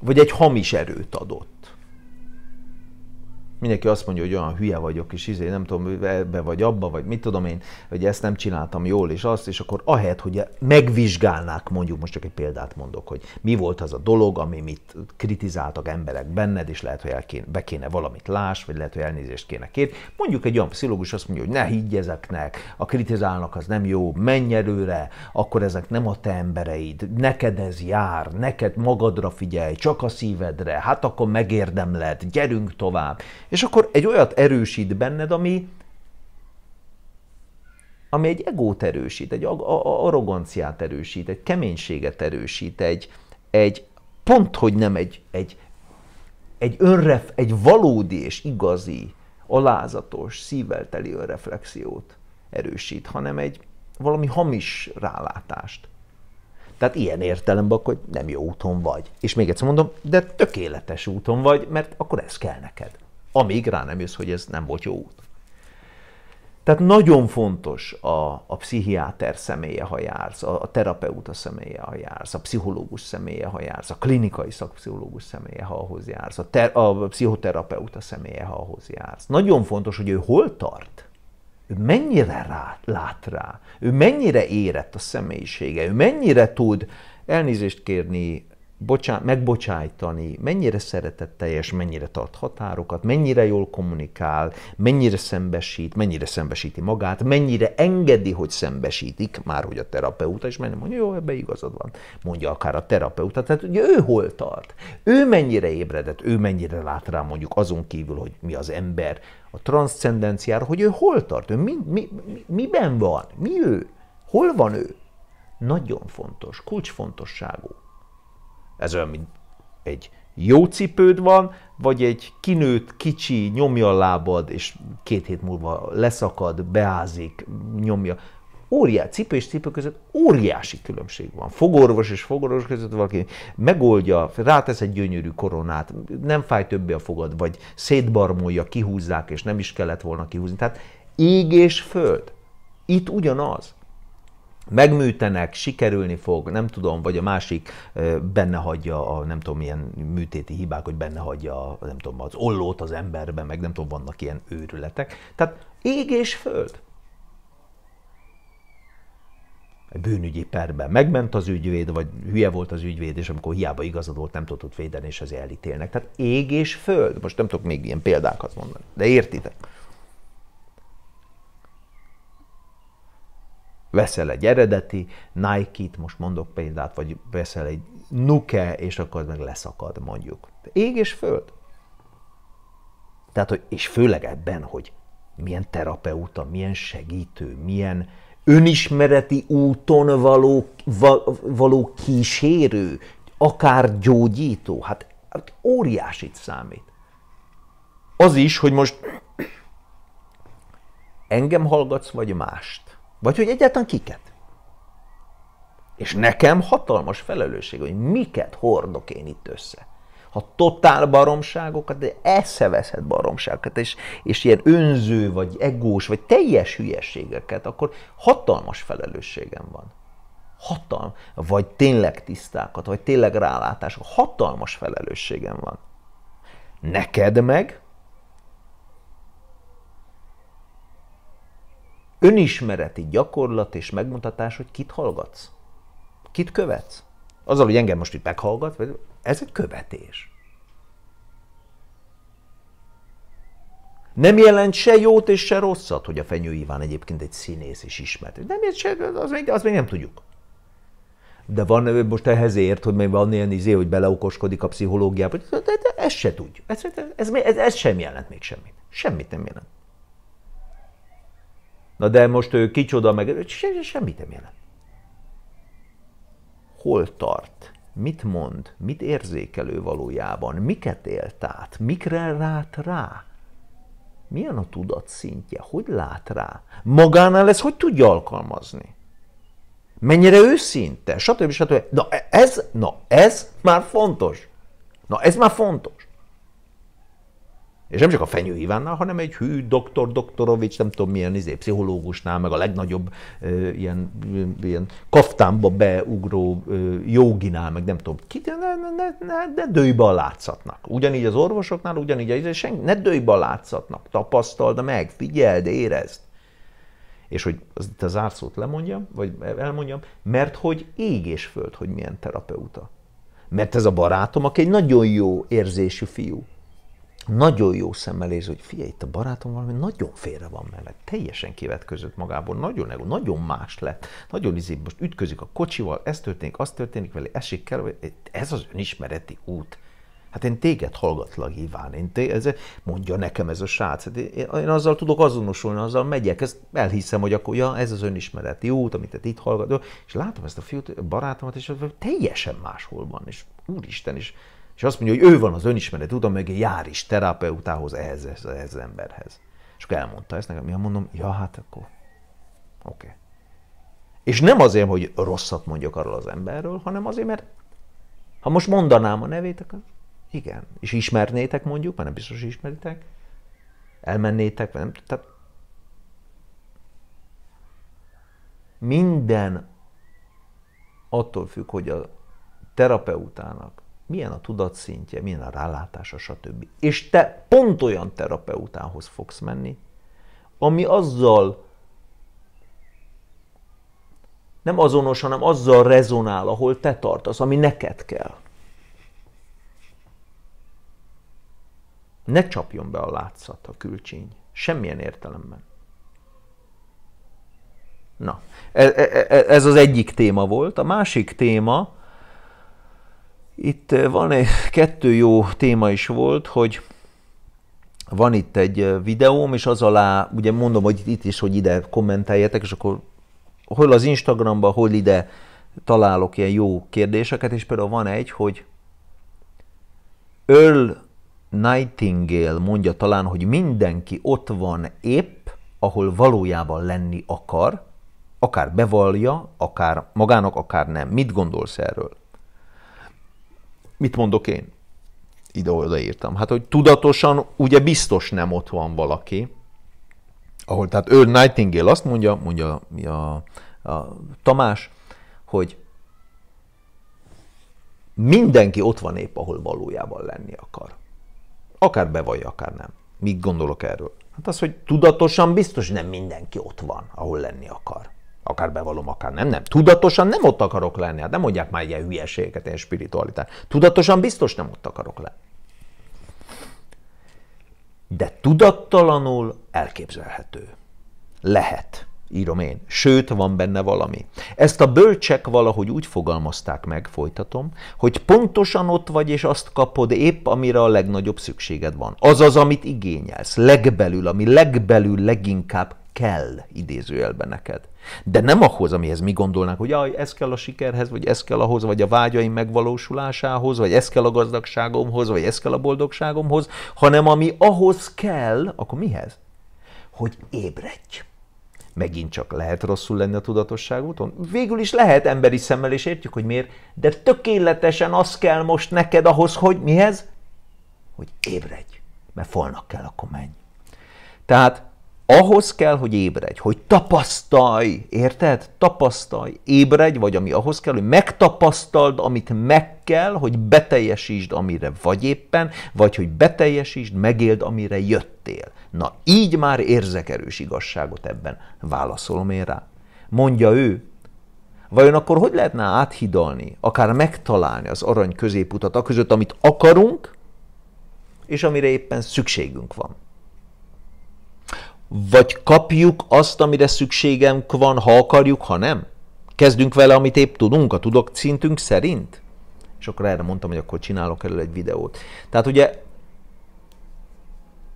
Vagy egy hamis erőt adott. Mindenki azt mondja, hogy olyan hülye vagyok, és nem tudom, ebbe vagy abba, vagy mit tudom én, hogy ezt nem csináltam jól, és azt, és akkor ahelyett, hogy megvizsgálnák, mondjuk most csak egy példát mondok, hogy mi volt az a dolog, ami mit kritizáltak emberek benned, és lehet, hogy be kéne valamit láss, vagy lehet, hogy elnézést kéne kérni. Mondjuk egy olyan pszichológus azt mondja, hogy ne higgy ezeknek, a kritizálnak az nem jó, menj előre, akkor ezek nem a te embereid, neked ez jár, neked magadra figyelj, csak a szívedre, hát akkor megérdemled, gyerünk tovább. És akkor egy olyat erősít benned, ami egy egót erősít, egy arroganciát erősít, egy keménységet erősít, egy pont, hogy nem egy valódi és igazi, alázatos, szívvel teli önreflexiót erősít, hanem egy valami hamis rálátást. Tehát ilyen értelemben akkor nem jó úton vagy. És még egyszer mondom, de tökéletes úton vagy, mert akkor ez kell neked. Amíg rá nem jössz, hogy ez nem volt jó út. Tehát nagyon fontos a pszichiáter személye, ha jársz, a terapeuta személye, ha jársz, a pszichológus személye, ha jársz, a klinikai szakpszichológus személye, ha ahhoz jársz, a pszichoterapeuta személye, ha ahhoz jársz. Nagyon fontos, hogy ő hol tart, ő mennyire lát rá, ő mennyire érett a személyisége, ő mennyire tud elnézést kérni, megbocsájtani, mennyire szeretetteljes, mennyire tart határokat, mennyire jól kommunikál, mennyire szembesíti magát, mennyire engedi, hogy szembesítik, már hogy a terapeuta is mondja, jó, ebben igazad van, mondja akár a terapeuta, tehát ugye ő hol tart, ő mennyire ébredett, ő mennyire lát rá mondjuk azon kívül, hogy mi az ember, a transzcendenciára, hogy ő hol tart, ő miben van, mi ő, hol van ő. Nagyon fontos, kulcsfontosságú. Ez olyan, mint egy jó cipőd van, vagy egy kinőtt, kicsi, nyomja a lábad, és 2 hét múlva leszakad, beázik, nyomja. Cipő és cipő között óriási különbség van. Fogorvos és fogorvos között valaki megoldja, rátesz egy gyönyörű koronát, nem fáj többé a fogad, vagy szétbarmolja, kihúzzák, és nem is kellett volna kihúzni. Tehát ég és föld. Itt ugyanaz. Megműtenek, sikerülni fog, nem tudom, vagy a másik benne hagyja a nem tudom milyen műtéti hibák, hogy benne hagyja nem tudom, az ollót az emberben, meg nem tudom, vannak ilyen őrületek. Tehát ég és föld. Egy bűnügyi perben megment az ügyvéd, vagy hülye volt az ügyvéd, és amikor hiába igazad volt, nem tudott védeni, és azért elítélnek. Tehát ég és föld. Most nem tudok még ilyen példákat mondani, de értitek. Veszel egy eredeti Nike-t, most mondok példát, vagy veszel egy Nuke, és akkor az meg leszakad, mondjuk. Ég és föld. Tehát, és főleg ebben, hogy milyen terapeuta, milyen segítő, milyen önismereti úton való kísérő, akár gyógyító, hát óriásit számít. Az is, hogy most engem hallgatsz, vagy mást. Vagy hogy egyáltalán kiket. És nekem hatalmas felelősség, hogy miket hordok én itt össze. Ha totál baromságokat, de eszeveszett baromságokat, és ilyen önző, vagy egós, vagy teljes hülyességeket, akkor hatalmas felelősségem van. Vagy tényleg tisztákat, vagy tényleg rálátások. Hatalmas felelősségem van. Neked meg önismereti gyakorlat és megmutatás, hogy kit hallgatsz. Kit követsz. Azzal, hogy engem most itt meghallgat, ez egy követés. Nem jelent se jót és se rosszat, hogy a Fenyő Iván egyébként egy színész és ismert. Nem, az még nem tudjuk. De van most ehhez ért, hogy még van ilyen hogy beleokoskodik a pszichológiába, de ezt se tudjuk. Ez sem jelent még semmit. Semmit nem jelent. Na de most kicsoda meg, semmit nem jelent. hol tart, mit mond, mit érzékelő valójában, miket élt át, mikre lát rá, milyen a tudat szintje, hogy lát rá, magánál ezt hogy tudja alkalmazni, mennyire őszinte, stb. Stb. Ez már fontos. Ez már fontos. És nem csak a Fenyő Ivánnál, hanem egy hű Doktorovics, nem tudom milyen pszichológusnál, meg a legnagyobb ilyen kaftánba beugró joginál, meg nem tudom, ne dőj be a látszatnak. Ugyanígy az orvosoknál, ne dőj be a látszatnak. Tapasztald meg, figyeld, érezd. És hogy itt a zárszót lemondjam, vagy elmondjam, mert hogy ég és föld, hogy milyen terapeuta. Mert ez a barátom, aki egy nagyon jó érzésű fiú, nagyon jó szemmel néz, hogy figyelj, itt a barátom valami nagyon félre van mellett, teljesen kivetközött magából, nagyon más lett, nagyon most ütközik a kocsival, ez történik, az történik vele, esik kell, ez az önismereti út. Hát én téged hallgatlak, Iván, mondja nekem ez a srác, én azzal tudok azonosulni, azzal megyek, ezt elhiszem, hogy akkor ja, ez az önismereti út, amit itt hallgat, és látom ezt a fiút, a barátomat, és teljesen máshol van, és úristen is. És azt mondja, hogy ő van az önismeret út, meg jár is terapeutához, ehhez az emberhez. És akkor elmondta ezt nekem, mondom, ja, hát akkor oké. És nem azért, hogy rosszat mondjak arról az emberről, hanem azért, mert ha most mondanám a nevét, akkor igen. És ismernétek mondjuk, mert nem biztos, hogy ismeritek, elmennétek, vagy nem, tehát minden attól függ, hogy a terapeutának milyen a tudatszintje, milyen a rálátása, stb. És te pont olyan terapeutához fogsz menni, ami azzal nem azonos, hanem azzal rezonál, ahol te tartasz, ami neked kell. Ne csapjon be a látszat, a külcsíny. Semmilyen értelemben. Na, ez az egyik téma volt. A másik téma, itt van kettő jó téma is volt, hogy van itt egy videóm, és az alá, ugye mondom, hogy itt is, hogy ide kommenteljetek, és akkor hol az Instagramban, hol ide találok ilyen jó kérdéseket, és például van egy, hogy Earl Nightingale mondja talán, hogy mindenki ott van épp, ahol valójában lenni akar, akár bevallja, akár magának, akár nem. Mit gondolsz erről? Mit mondok én? Ide-oda írtam. Hát, hogy tudatosan ugye biztos nem ott van valaki, ahol, tehát Earl Nightingale azt mondja a Tamás, hogy mindenki ott van épp, ahol valójában lenni akar. Akár bevallja, akár nem. Mit gondolok erről? Hát az, hogy tudatosan biztos nem mindenki ott van, ahol lenni akar. Akár bevallom, akár nem. Nem. Tudatosan nem ott akarok lenni. Hát nem mondják már ilyen hülyeségeket, ilyen spiritualitát. Tudatosan biztos nem ott akarok lenni. De tudattalanul elképzelhető. Lehet, írom én. Sőt, van benne valami. Ezt a bölcsek valahogy úgy fogalmazták meg, folytatom, hogy pontosan ott vagy, és azt kapod épp, amire a legnagyobb szükséged van. Azaz, amit igényelsz. Legbelül, ami legbelül leginkább kell, idézőjelben neked. De nem ahhoz, amihez mi gondolnánk, hogy jaj, ez kell a sikerhez, vagy ez kell ahhoz, vagy a vágyaim megvalósulásához, vagy ez kell a gazdagságomhoz, vagy ez kell a boldogságomhoz, hanem ami ahhoz kell, akkor mihez? Hogy ébredj. Megint csak lehet rosszul lenni a tudatosság úton? Végül is lehet emberi szemmel, és értjük, hogy miért, de tökéletesen az kell most neked ahhoz, hogy mihez? Hogy ébredj. Mert falnak kell, akkor menj. Tehát ahhoz kell, hogy ébredj, hogy tapasztalj, érted? Tapasztalj, ébredj, vagy ami ahhoz kell, hogy megtapasztald, amit meg kell, hogy beteljesítsd, amire vagy éppen, vagy hogy beteljesítsd, megéld, amire jöttél. Na, így már érzek erős igazságot ebben. Válaszolom én rá. Mondja ő. Vajon akkor hogy lehetne áthidalni, akár megtalálni az arany középutat aközött, amit akarunk, és amire éppen szükségünk van? Vagy kapjuk azt, amire szükségünk van, ha akarjuk, ha nem? Kezdünk vele, amit épp tudunk, a tudatszintünk szerint? És akkor erre mondtam, hogy akkor csinálok elő egy videót. Tehát ugye,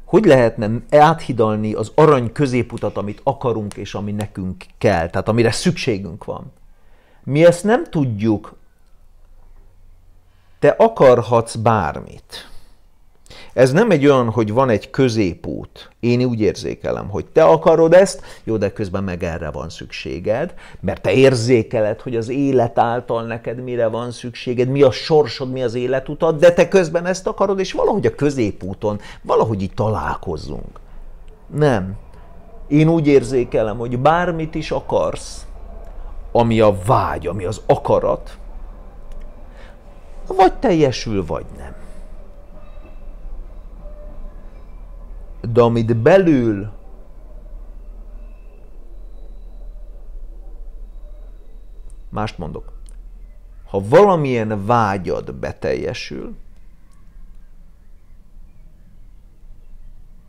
hogy lehetne áthidalni az arany középutat, amit akarunk, és ami nekünk kell, tehát amire szükségünk van? Mi ezt nem tudjuk Te akarhatsz bármit. Ez nem egy olyan, hogy van egy középút. Én úgy érzékelem, hogy te akarod ezt, jó, de közben meg erre van szükséged, mert te érzékeled, hogy az élet által neked mire van szükséged, mi a sorsod, mi az életutad, de te közben ezt akarod, és valahogy a középúton, valahogy így találkozzunk. Nem. Én úgy érzékelem, hogy bármit is akarsz, ami a vágy, ami az akarat, vagy teljesül, vagy nem. De amit belül mást mondok, ha valamilyen vágyad beteljesül,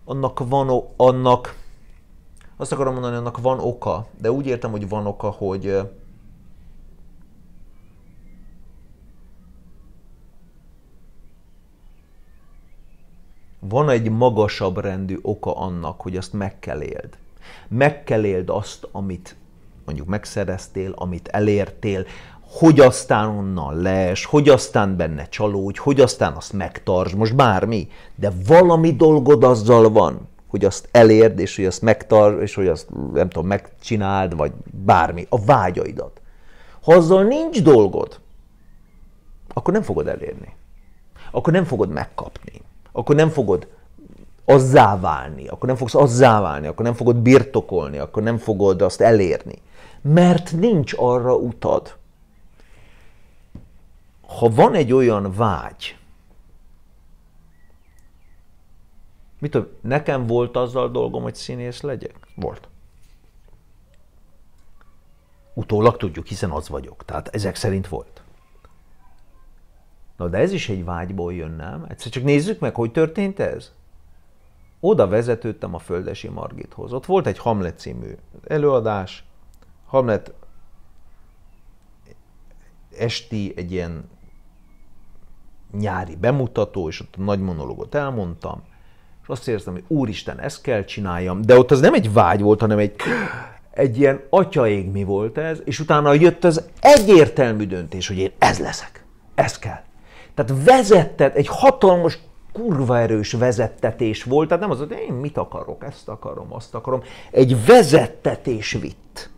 annak azt akarom mondani, annak van oka, de úgy értem, hogy van oka, hogy van egy magasabb rendű oka annak, hogy azt meg kell éld. Meg kell éld azt, amit mondjuk megszereztél, amit elértél, hogy aztán onnan lees, hogy aztán benne csalódj, hogy aztán azt megtartsd, most bármi, de valami dolgod azzal van, hogy azt elérd, és hogy azt megtartsd, és hogy azt nem tudom, megcsináld, vagy bármi, a vágyaidat. Ha azzal nincs dolgod, akkor nem fogod elérni. Akkor nem fogod megkapni. Akkor nem fogod azzá válni, akkor nem fogsz azzá válni, akkor nem fogod birtokolni, akkor nem fogod azt elérni. Mert nincs arra utad. Ha van egy olyan vágy, mit tudom, nekem volt azzal dolgom, hogy színész legyek? Volt. Utólag tudjuk, hiszen az vagyok. Tehát ezek szerint volt. Na, de ez is egy vágyból jön, nem? Egyszer csak nézzük meg, hogy történt ez. Oda vezetődtem a Földesi Margithoz. Ott volt egy Hamlet című előadás. Hamlet esti egy ilyen nyári bemutató, és ott a nagy monológot elmondtam, és azt érzem, hogy úristen, ezt kell csináljam, de ott az nem egy vágy volt, hanem egy ilyen atyaég mi volt ez, és utána jött az egyértelmű döntés, hogy én ez leszek, ez kell. Tehát vezettet, egy hatalmas, kurva erős vezettetés volt, tehát nem az, hogy én mit akarok, ezt akarom, azt akarom, egy vezettetés vitt.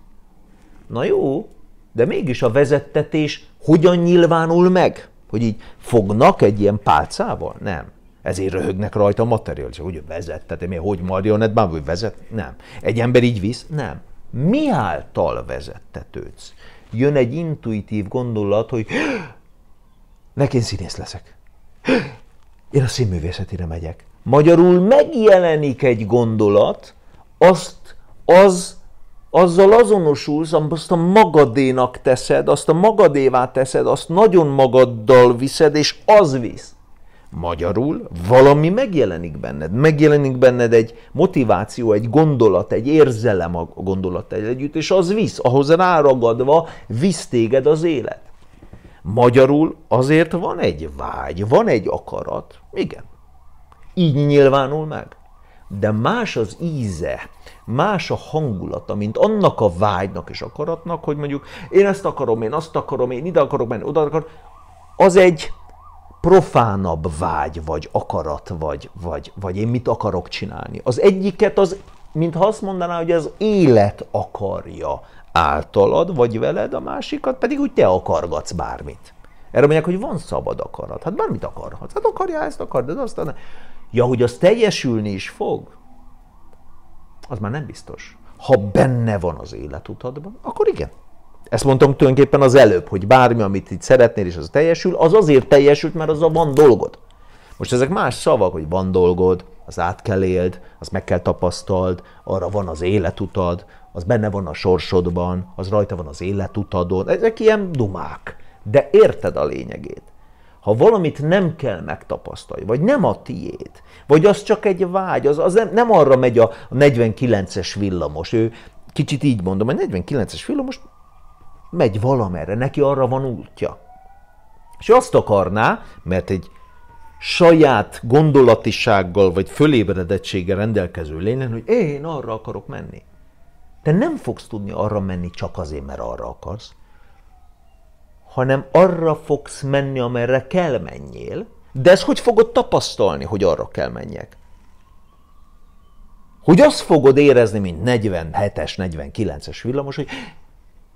Na jó, de mégis a vezettetés hogyan nyilvánul meg? Hogy így fognak egy ilyen pálcával? Nem. Ezért röhögnek rajta a materiálisok, hogy vezettetés, hogy marionett, hogy vezet? Nem. Egy ember így visz? Nem. Mi által vezettetődsz? Jön egy intuitív gondolat, hogy én színész leszek. Én a színművészetére megyek. Magyarul megjelenik egy gondolat, azzal azonosulsz, azt a magadénak teszed, azt a magadévá teszed, azt nagyon magaddal viszed, és az visz. Magyarul valami megjelenik benned egy motiváció, egy gondolat, egy érzelem a gondolattal együtt, és az visz, ahhoz ráragadva visz téged az élet. Magyarul azért van egy vágy, van egy akarat, igen, így nyilvánul meg. De más az íze, más a hangulata, mint annak a vágynak és akaratnak, hogy mondjuk én ezt akarom, én azt akarom, én ide akarok menni, oda akarok. Az egy profánabb vágy, vagy akarat, vagy én mit akarok csinálni. Az egyiket, mintha azt mondaná, hogy az élet akarja általad, vagy veled, a másikat pedig úgy te akargatsz bármit. Erre mondják, hogy van szabad akarat. Hát bármit akarhatsz. Hát akarja ezt, akar, de aztán... Ja, hogy az teljesülni is fog, az már nem biztos. Ha benne van az életutadban, akkor igen. Ezt mondtam tulajdonképpen az előbb, hogy bármi, amit itt szeretnél, és az teljesül, az azért teljesült, mert azzal van dolgod. Most ezek más szavak, hogy van dolgod, az át kell éld, azt meg kell tapasztald, arra van az életutad, az benne van a sorsodban, az rajta van az életutadon. Ezek ilyen dumák. De érted a lényegét. Ha valamit nem kell megtapasztalni, vagy nem a tiéd, vagy az csak egy vágy, az nem arra megy a 49-es villamos. Ő kicsit így mondom, a 49-es villamos megy valamerre, neki arra van útja. És azt akarná, mert egy saját gondolatisággal, vagy fölébredettséggel rendelkező lényen, hogy én arra akarok menni. Te nem fogsz tudni arra menni csak azért, mert arra akarsz, hanem arra fogsz menni, amerre kell menjél, de ezt hogy fogod tapasztalni, hogy arra kell menjek? Hogy azt fogod érezni, mint 47-es, 49-es villamos, hogy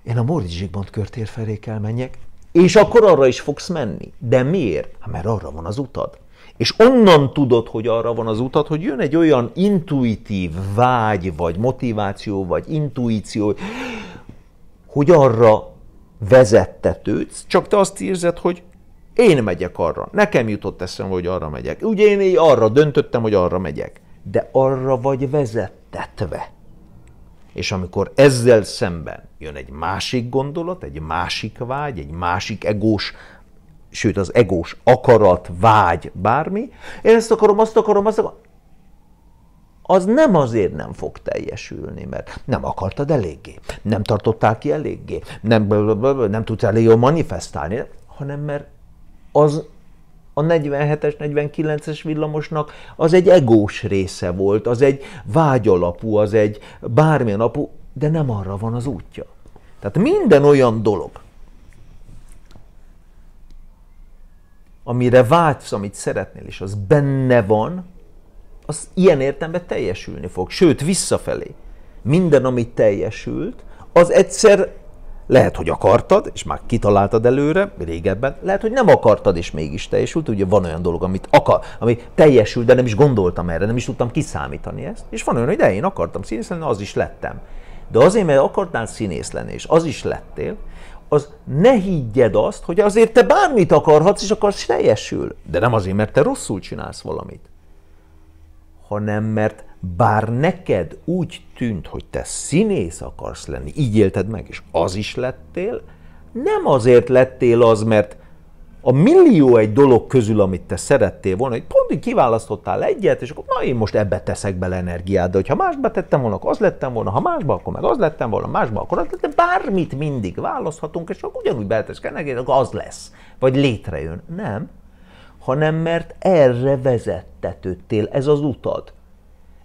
én a Móricz Zsigmond körtér felé kell menjek, és akkor arra is fogsz menni. De miért? Hát mert arra van az utad. És onnan tudod, hogy arra van az utad, hogy jön egy olyan intuitív vágy, vagy motiváció, vagy intuíció, hogy arra vezettetődsz, csak te azt érzed, hogy én megyek arra. Nekem jutott eszembe, hogy arra megyek. Ugye én arra döntöttem, hogy arra megyek. De arra vagy vezettetve. És amikor ezzel szemben jön egy másik gondolat, egy másik vágy, egy másik egós, sőt az egós akarat, vágy, bármi, én ezt akarom, azt akarom, az nem azért nem fog teljesülni, mert nem akartad eléggé, nem tartottál ki eléggé, nem tudsz elég jól manifestálni, hanem mert az a 47-es, 49-es villamosnak az egy egós része volt, az egy vágyalapú, az egy bármilyen alapú, de nem arra van az útja. Tehát minden olyan dolog, amire vágysz, amit szeretnél, és az benne van, az ilyen értelemben teljesülni fog. Sőt, visszafelé. Minden, amit teljesült, az egyszer lehet, hogy akartad, és már kitaláltad előre, régebben, lehet, hogy nem akartad, és mégis teljesült. Ugye van olyan dolog, ami teljesül, de nem is gondoltam erre, nem is tudtam kiszámítani ezt. És van olyan, hogy de én akartam színész lenni, az is lettem. De azért, mert akartál színész lenni, és az is lettél, az ne higgyed azt, hogy azért te bármit akarhatsz, és akarsz teljesül. De nem azért, mert te rosszul csinálsz valamit, hanem mert bár neked úgy tűnt, hogy te színész akarsz lenni, így élted meg, és az is lettél, nem azért lettél az, mert a millió egy dolog közül, amit te szerettél volna, hogy pont így kiválasztottál egyet, és akkor na én most ebbe teszek bele energiát, de hogyha másba tettem volna, akkor az lettem volna, ha másba, akkor meg az lettem volna, másba, akkor az lettem, bármit mindig választhatunk, és akkor ugyanúgy beleteszek energiát, akkor az lesz, vagy létrejön. Nem, hanem mert erre vezettetődtél, ez az utad.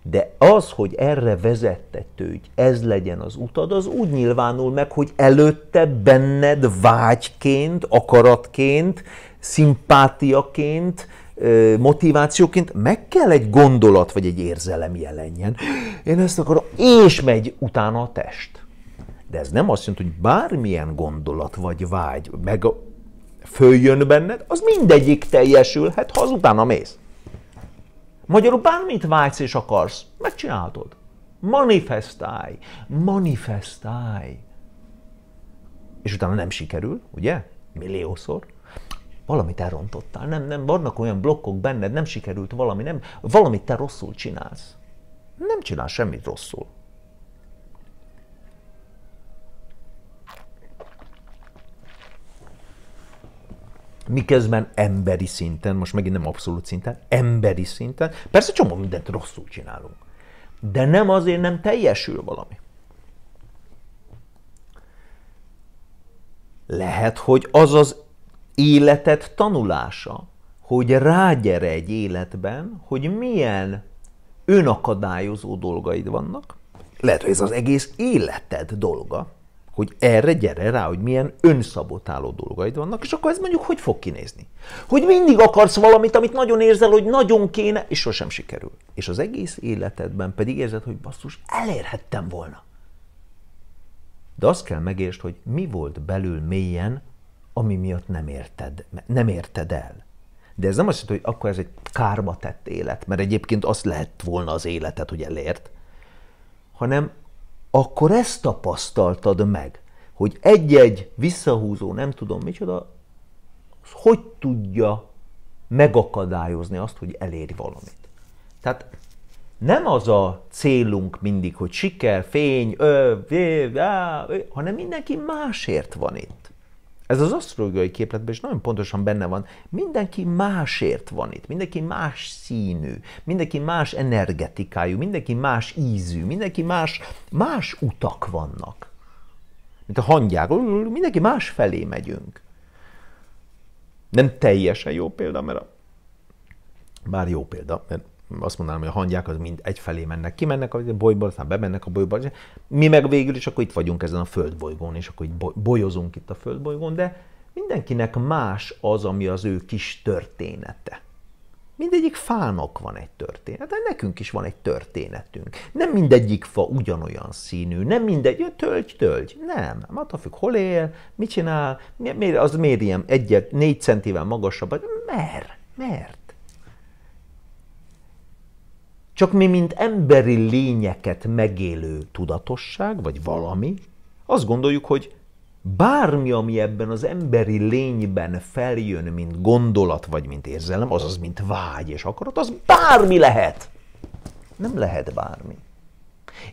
De az, hogy erre vezettetődj, ez legyen az utad, az úgy nyilvánul meg, hogy előtte benned vágyként, akaratként, szimpátiaként, motivációként meg kell egy gondolat vagy egy érzelem jelenjen. Én ezt akarom, és megy utána a test. De ez nem azt jelenti, hogy bármilyen gondolat vagy vágy meg följön benned, az mindegyik teljesülhet, ha az utána mész. Magyarul bármit vágysz és akarsz, megcsinálod. Manifestálj, manifestálj. És utána nem sikerül, ugye? Milliószor. Valamit elrontottál, nem, vannak olyan blokkok benned, nem sikerült valami, valamit te rosszul csinálsz. Nem csinálsz semmit rosszul. Miközben emberi szinten, most megint nem abszolút szinten, emberi szinten, persze csomó mindent rosszul csinálunk, de nem azért nem teljesül valami. Lehet, hogy az az életed tanulása, hogy rágyere egy életben, hogy milyen önakadályozó dolgaid vannak. Lehet, hogy ez az egész életed dolga, hogy erre gyere rá, hogy milyen önszabotáló dolgaid vannak, és akkor ez mondjuk hogy fog kinézni? Hogy mindig akarsz valamit, amit nagyon érzel, hogy nagyon kéne, és sosem sikerül. És az egész életedben pedig érzed, hogy basszus, elérhettem volna. De azt kell megértsd, hogy mi volt belül mélyen, ami miatt nem érted el. De ez nem azt jelenti, hogy akkor ez egy kárba tett élet, mert egyébként azt lehet volna az életed, hogy elért, hanem akkor ezt tapasztaltad meg, hogy egy-egy visszahúzó, nem tudom micsoda, hogy tudja megakadályozni azt, hogy elérj valamit. Tehát nem az a célunk mindig, hogy siker, fény, hanem mindenki másért van itt. Ez az asztrológiai képletben is nagyon pontosan benne van. Mindenki másért van itt, mindenki más színű, mindenki más energetikájú, mindenki más ízű, mindenki más utak vannak. Mint a hangyák, mindenki más felé megyünk. Nem teljesen jó példa, mert bár jó példa, mert azt mondanám, hogy a hangyák az mind egyfelé mennek, kimennek a bolyból, aztán bemennek a bolyba. Mi meg végül is akkor itt vagyunk ezen a földbolygón, és akkor így bolyozunk itt a földbolygón, de Mindenkinek más az, ami az ő kis története. Mindegyik fának van egy történet, nekünk is van egy történetünk. Nem mindegyik fa ugyanolyan színű, nem mindegy, tölgy, nem. Attól függ, hol él, mit csinál, az miért ilyen 4 centivel magasabb, mert. Csak mi, mint emberi lényeket megélő tudatosság, vagy valami, azt gondoljuk, hogy bármi, ami ebben az emberi lényben feljön, mint gondolat, vagy mint érzelem, azaz, mint vágy és akarat, az bármi lehet. Nem lehet bármi.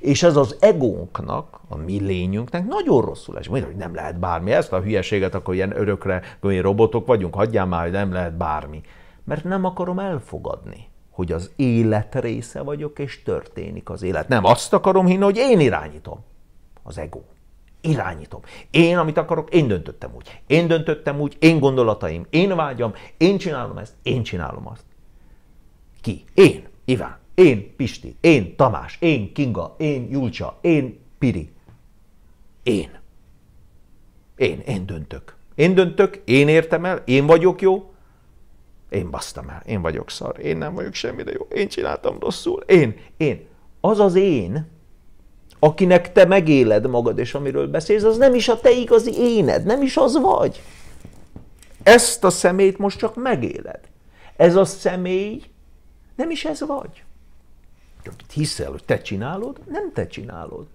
És ez az egónknak, a mi lényünknek nagyon rosszul esik. Mondja, hogy nem lehet bármi. Ezt a hülyeséget, akkor ilyen örökre, akkor ilyen robotok vagyunk, hagyjál már, hogy nem lehet bármi. Mert nem akarom elfogadni, hogy az élet része vagyok, és történik az élet. Nem azt akarom hinni, hogy én irányítom. Az ego. Irányítom. Én, amit akarok, én döntöttem úgy. Én döntöttem úgy, én gondolataim, én vágyam, én csinálom ezt, én csinálom azt. Ki? Én, Iván, én, Pisti, én, Tamás, én, Kinga, én, Julcsa, én, Piri. Én döntök. Én döntök, én értem el, én vagyok jó, én basztam el, én vagyok szar, én nem vagyok semmire jó, én csináltam rosszul, én. Az az én, akinek te megéled magad, és amiről beszélsz, az nem is a te igazi éned, nem is az vagy. Ezt a személyt most csak megéled. Ez a személy nem is ez vagy. Hiszel, hogy te csinálod, nem te csinálod.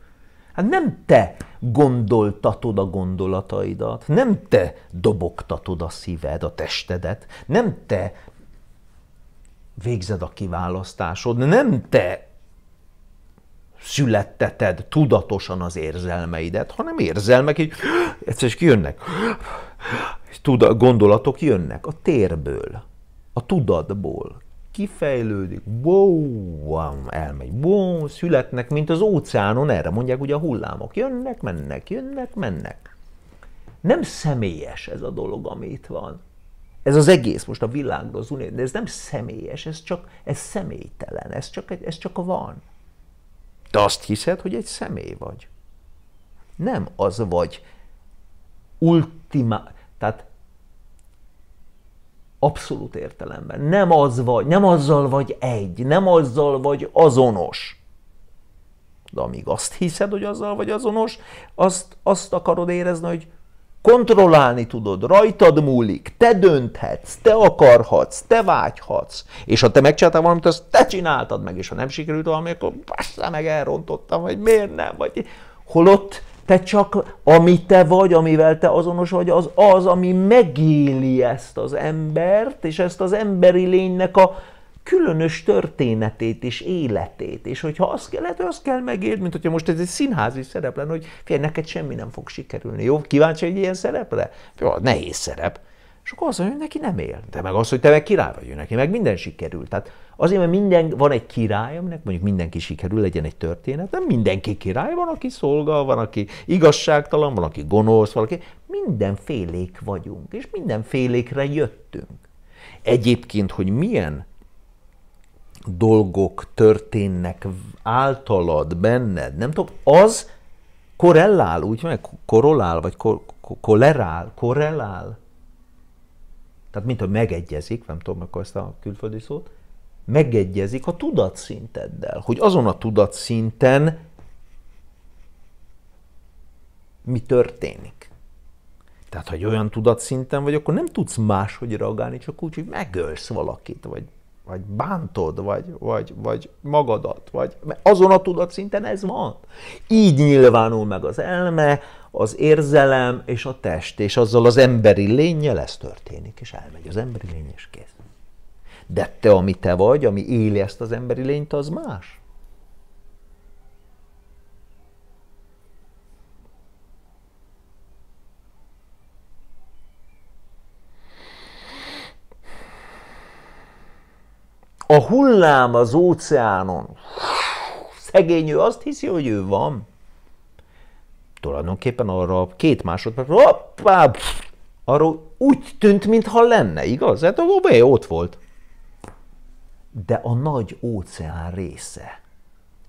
Hát nem te gondoltatod a gondolataidat, nem te dobogtatod a szíved, a testedet, nem te végzed a kiválasztásod, nem te születteted tudatosan az érzelmeidet, hanem érzelmek így egyszer is kijönnek. Gondolatok jönnek a térből, a tudatból. Kifejlődik, elmegy, születnek, mint az óceánon, erre mondják, hogy a hullámok jönnek, mennek. Nem személyes ez a dolog, ami itt van. Ez az egész most a világban, az unió, de ez nem személyes, ez személytelen, ez csak van. Te azt hiszed, hogy egy személy vagy. Nem az vagy tehát abszolút értelemben. Nem azzal vagy egy, nem azzal vagy azonos. De amíg azt hiszed, hogy azzal vagy azonos, azt akarod érezni, hogy kontrollálni tudod, rajtad múlik, te dönthetsz, te akarhatsz, te vágyhatsz. És ha te megcsináltál valamit, azt te csináltad meg, és ha nem sikerült valami, akkor bassza meg, elrontottam, vagy miért nem, vagy holott te csak, ami te vagy, amivel te azonos vagy, az, ami megéli ezt az embert, és ezt az emberi lénynek a különös történetét és életét. És hogyha azt kell megélni, mint hogyha most ez egy színházi szerep lenne, hogy figyelj, neked semmi nem fog sikerülni. Jó, kíváncsi egy ilyen szerepre? Jó, nehéz szerep. És akkor az, hogy neki nem él. De meg az, hogy te meg király vagy, neki meg minden sikerül. Tehát azért, mert van egy király, aminek mondjuk mindenki sikerül, legyen egy történet, nem mindenki király, van, aki szolga, van, aki igazságtalan, van, aki gonosz, valaki. Mindenfélék vagyunk, és mindenfélékre jöttünk. Egyébként, hogy milyen dolgok történnek általad, benned, nem tudom, az korrelál, úgy meg korrelál, vagy korrelál. Tehát, mint hogy megegyezik, nem tudom akkor ezt a külföldi szót, megegyezik a tudatszinteddel, hogy azon a tudatszinten mi történik. Tehát, ha egy olyan tudatszinten vagy, akkor nem tudsz máshogy reagálni, csak úgy, hogy megölsz valakit, vagy bántod, vagy magadat, vagy azon a tudatszinten ez van. Így nyilvánul meg az elme, az érzelem és a test, és azzal az emberi lénnyel ez történik, és elmegy az emberi lény, és kész. De te, ami te vagy, ami éli ezt az emberi lényt, az más. A hullám az óceánon, szegény ő azt hiszi, hogy ő van. Tulajdonképpen arra 2 másodperc, arról úgy tűnt, mintha lenne, igaz? Hát ott volt. De a nagy óceán része.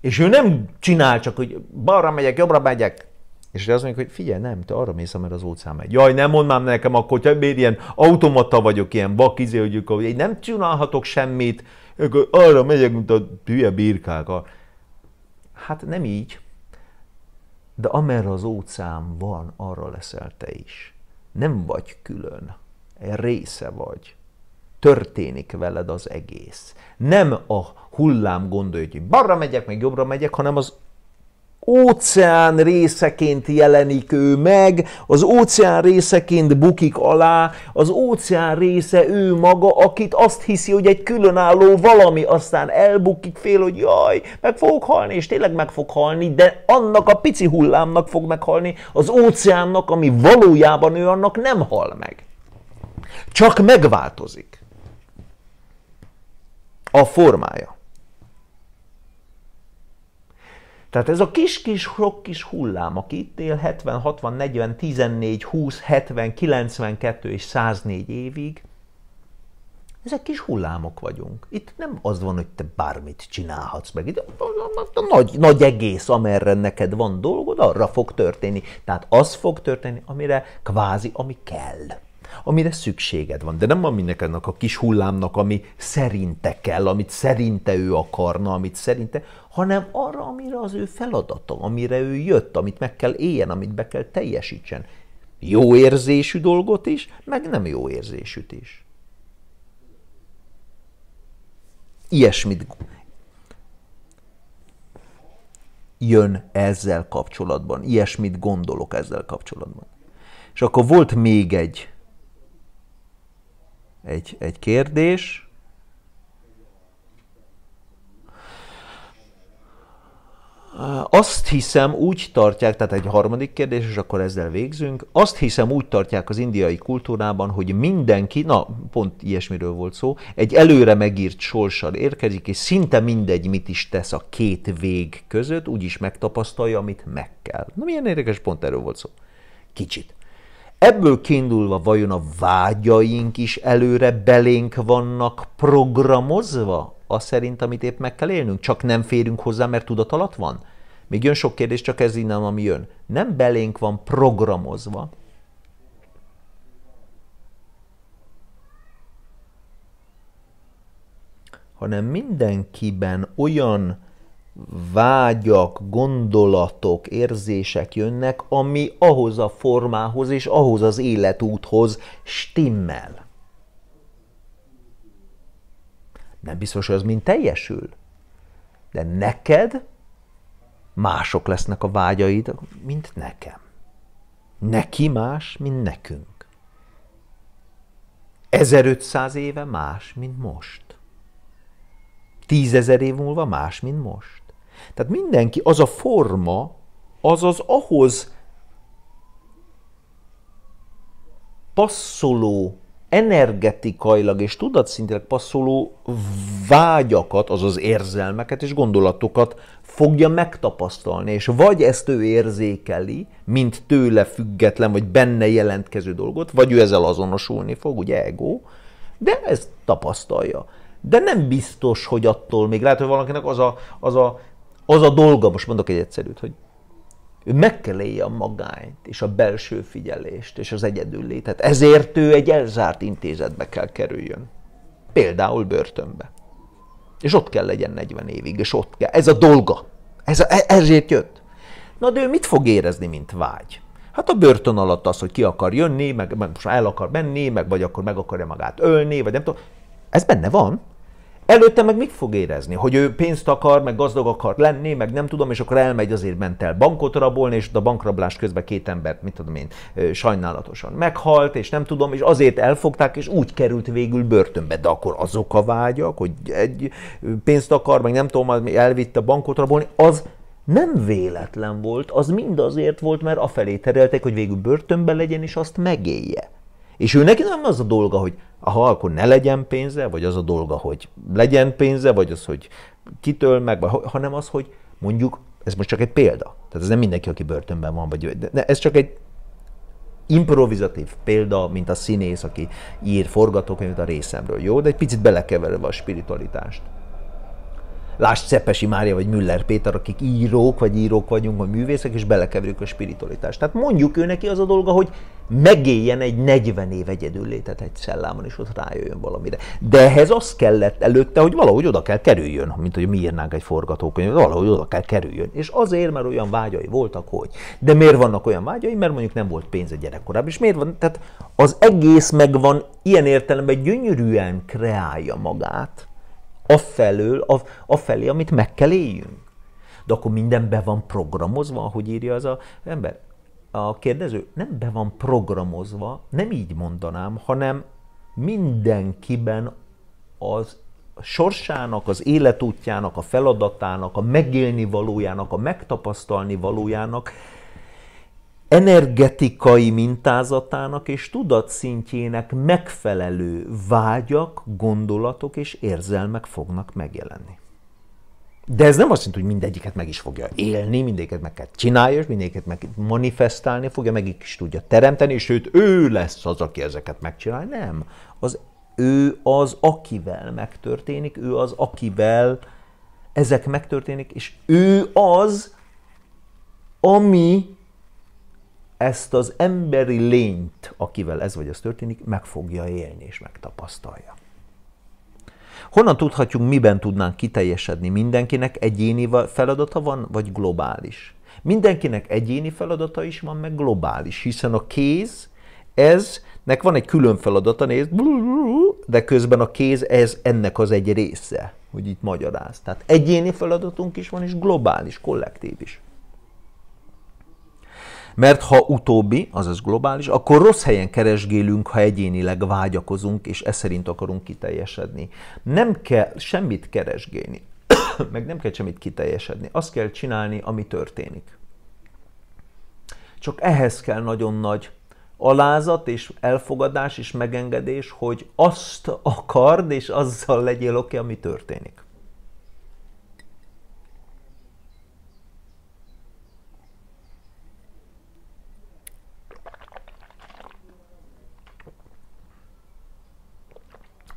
És ő nem csinál csak, hogy balra megyek, jobbra megyek, És azt mondjuk, hogy figyelj, nem, te arra mész, amerre az óceán megy. Jaj, nem mondd már nekem akkor, hogy miért ilyen automata vagyok, ilyen vakizé, hogy nem csinálhatok semmit, akkor arra megyek, mint a hülye birkák. Hát nem így. De amerre az óceán van, arra leszel te is. Nem vagy külön. Része vagy. Történik veled az egész. Nem a hullám gondolja, hogy balra megyek, meg jobbra megyek, hanem az óceán részeként jelenik ő meg, az óceán részeként bukik alá, az óceán része ő maga, akit azt hiszi, hogy egy különálló valami, aztán elbukik fél, hogy jaj, meg fogok halni, és tényleg meg fog halni, de annak a pici hullámnak fog meghalni, az óceánnak, ami valójában ő, annak nem hal meg. Csak megváltozik a formája. Tehát ez a sok kis hullám, aki itt él 70, 60, 40, 14, 20, 70, 92 és 104 évig, ezek kis hullámok vagyunk. Itt nem az van, hogy te bármit csinálhatsz meg. Itt a nagy egész, amerre neked van dolgod, arra fog történni. Tehát az fog történni, amire kvázi, ami kell. Amire szükséged van. De nem ami nekednek a kis hullámnak, ami szerinte kell, amit szerinte ő akarna, amit szerinte, hanem arra, amire az ő feladata, amire ő jött, amit meg kell éljen, amit be kell teljesítsen. Jó érzésű dolgot is, meg nem jó érzésűt is. Ilyesmit jön ezzel kapcsolatban, ilyesmit gondolok ezzel kapcsolatban. És akkor volt még egy kérdés. Azt hiszem, úgy tartják, tehát egy harmadik kérdés, és akkor ezzel végzünk. Azt hiszem, úgy tartják az indiai kultúrában, hogy mindenki, na, pont ilyesmiről volt szó, egy előre megírt sorssal érkezik, és szinte mindegy, mit is tesz a két vég között, úgyis megtapasztalja, amit meg kell. Na, milyen érdekes, pont erről volt szó. Kicsit. Ebből kiindulva vajon a vágyaink is előre belénk vannak programozva? Az szerint, amit épp meg kell élnünk, csak nem férünk hozzá, mert tudat alatt van? Még jön sok kérdés, csak ez innen, ami jön. Nem belénk van programozva, hanem mindenkiben olyan vágyak, gondolatok, érzések jönnek, ami ahhoz a formához és ahhoz az életúthoz stimmel. Nem biztos, hogy az mind teljesül. De neked mások lesznek a vágyaid, mint nekem. Neki más, mint nekünk. 1500 éve más, mint most. 10 000 év múlva más, mint most. Tehát mindenki, az a forma, az ahhoz passzoló, energetikailag és tudatszintileg passzoló vágyakat, azaz érzelmeket és gondolatokat fogja megtapasztalni, és vagy ezt ő érzékeli, mint tőle független, vagy benne jelentkező dolgot, vagy ő ezzel azonosulni fog, ugye ego, de ezt tapasztalja. De nem biztos, hogy attól még lehet, hogy valakinek az a dolga, most mondok egy egyszerűt, hogy ő meg kell élje a magányt, és a belső figyelést, és az egyedüllétet. Ezért ő egy elzárt intézetbe kell kerüljön. Például börtönbe. És ott kell legyen 40 évig, és ott kell. Ez a dolga. Ezért jött. Na de ő mit fog érezni, mint vágy? Hát a börtön alatt az, hogy ki akar jönni, meg el akar menni, vagy akkor meg akarja magát ölni, vagy nem tudom. Ez benne van. Előtte meg mit fog érezni? Hogy ő pénzt akar, meg gazdag akar lenni, meg nem tudom, és akkor elmegy, azért ment el bankot rabolni, és a bankrablás közben 2 embert, mit tudom én, sajnálatosan meghalt, és nem tudom, és azért elfogták, és úgy került végül börtönbe. De akkor azok a vágyak, hogy egy pénzt akar, meg nem tudom, elvitte bankot rabolni, az nem véletlen volt, az mind azért volt, mert afelé terelték, hogy végül börtönbe legyen, és azt megélje. És ő neki nem az a dolga, hogy akkor ne legyen pénze, vagy az a dolga, hogy legyen pénze, vagy az, hogy kitől meg, hanem az, hogy mondjuk, ez most csak egy példa. Tehát ez nem mindenki, aki börtönben van, vagy ez csak egy improvizatív példa, mint a színész, aki ír forgatókönyvet a részemről, jó? De egy picit belekeverve a spiritualitást. Lásd Szepesi Mária vagy Müller Péter, akik írók vagyunk, vagy művészek, és belekeverjük a spiritualitást. Tehát mondjuk ő neki az a dolga, hogy megéljen egy 40 év egyedül létet egy cellámon, és ott rájöjjön valamire. De ehhez az kellett előtte, hogy valahogy oda kell kerüljön, mint hogy mi írnánk egy forgatókönyvet, valahogy oda kell kerüljön. És azért, mert olyan vágyai voltak, hogy. De miért vannak olyan vágyai? Mert mondjuk nem volt pénze gyerekkorában. És miért van? Tehát az egész megvan, ilyen értelemben gyönyörűen kreálja magát, afelé, amit meg kell éljünk. De akkor minden be van programozva, ahogy írja az ember. A kérdező nem be van programozva, nem így mondanám, hanem mindenkiben az sorsának, az életútjának, a feladatának, a megélni valójának, a megtapasztalni valójának, energetikai mintázatának és tudatszintjének megfelelő vágyak, gondolatok és érzelmek fognak megjelenni. De ez nem azt jelenti, hogy mindegyiket meg is fogja élni, mindegyiket meg kell csinálja, és mindegyiket meg manifestálni fogja, meg is tudja teremteni, és ő lesz az, aki ezeket megcsinálja. Nem. Ő az, akivel megtörténik, ő az, akivel ezek megtörténik, és ő az, ami ezt az emberi lényt, akivel ez vagy az történik, meg fogja élni és megtapasztalja. Honnan tudhatjuk, miben tudnánk kiteljesedni? Mindenkinek egyéni feladata van, vagy globális? Mindenkinek egyéni feladata is van, meg globális, hiszen a kéz, eznek van egy külön feladata, nézd, de közben a kéz, ez ennek az egy része, hogy itt magyaráz. Tehát egyéni feladatunk is van, és globális, kollektív is. Mert ha utóbbi, azaz globális, akkor rossz helyen keresgélünk, ha egyénileg vágyakozunk, és ez szerint akarunk kiteljesedni. Nem kell semmit keresgélni, meg nem kell semmit kiteljesedni. Azt kell csinálni, ami történik. Csak ehhez kell nagyon nagy alázat, és elfogadás, és megengedés, hogy azt akard, és azzal legyél oké, ami történik.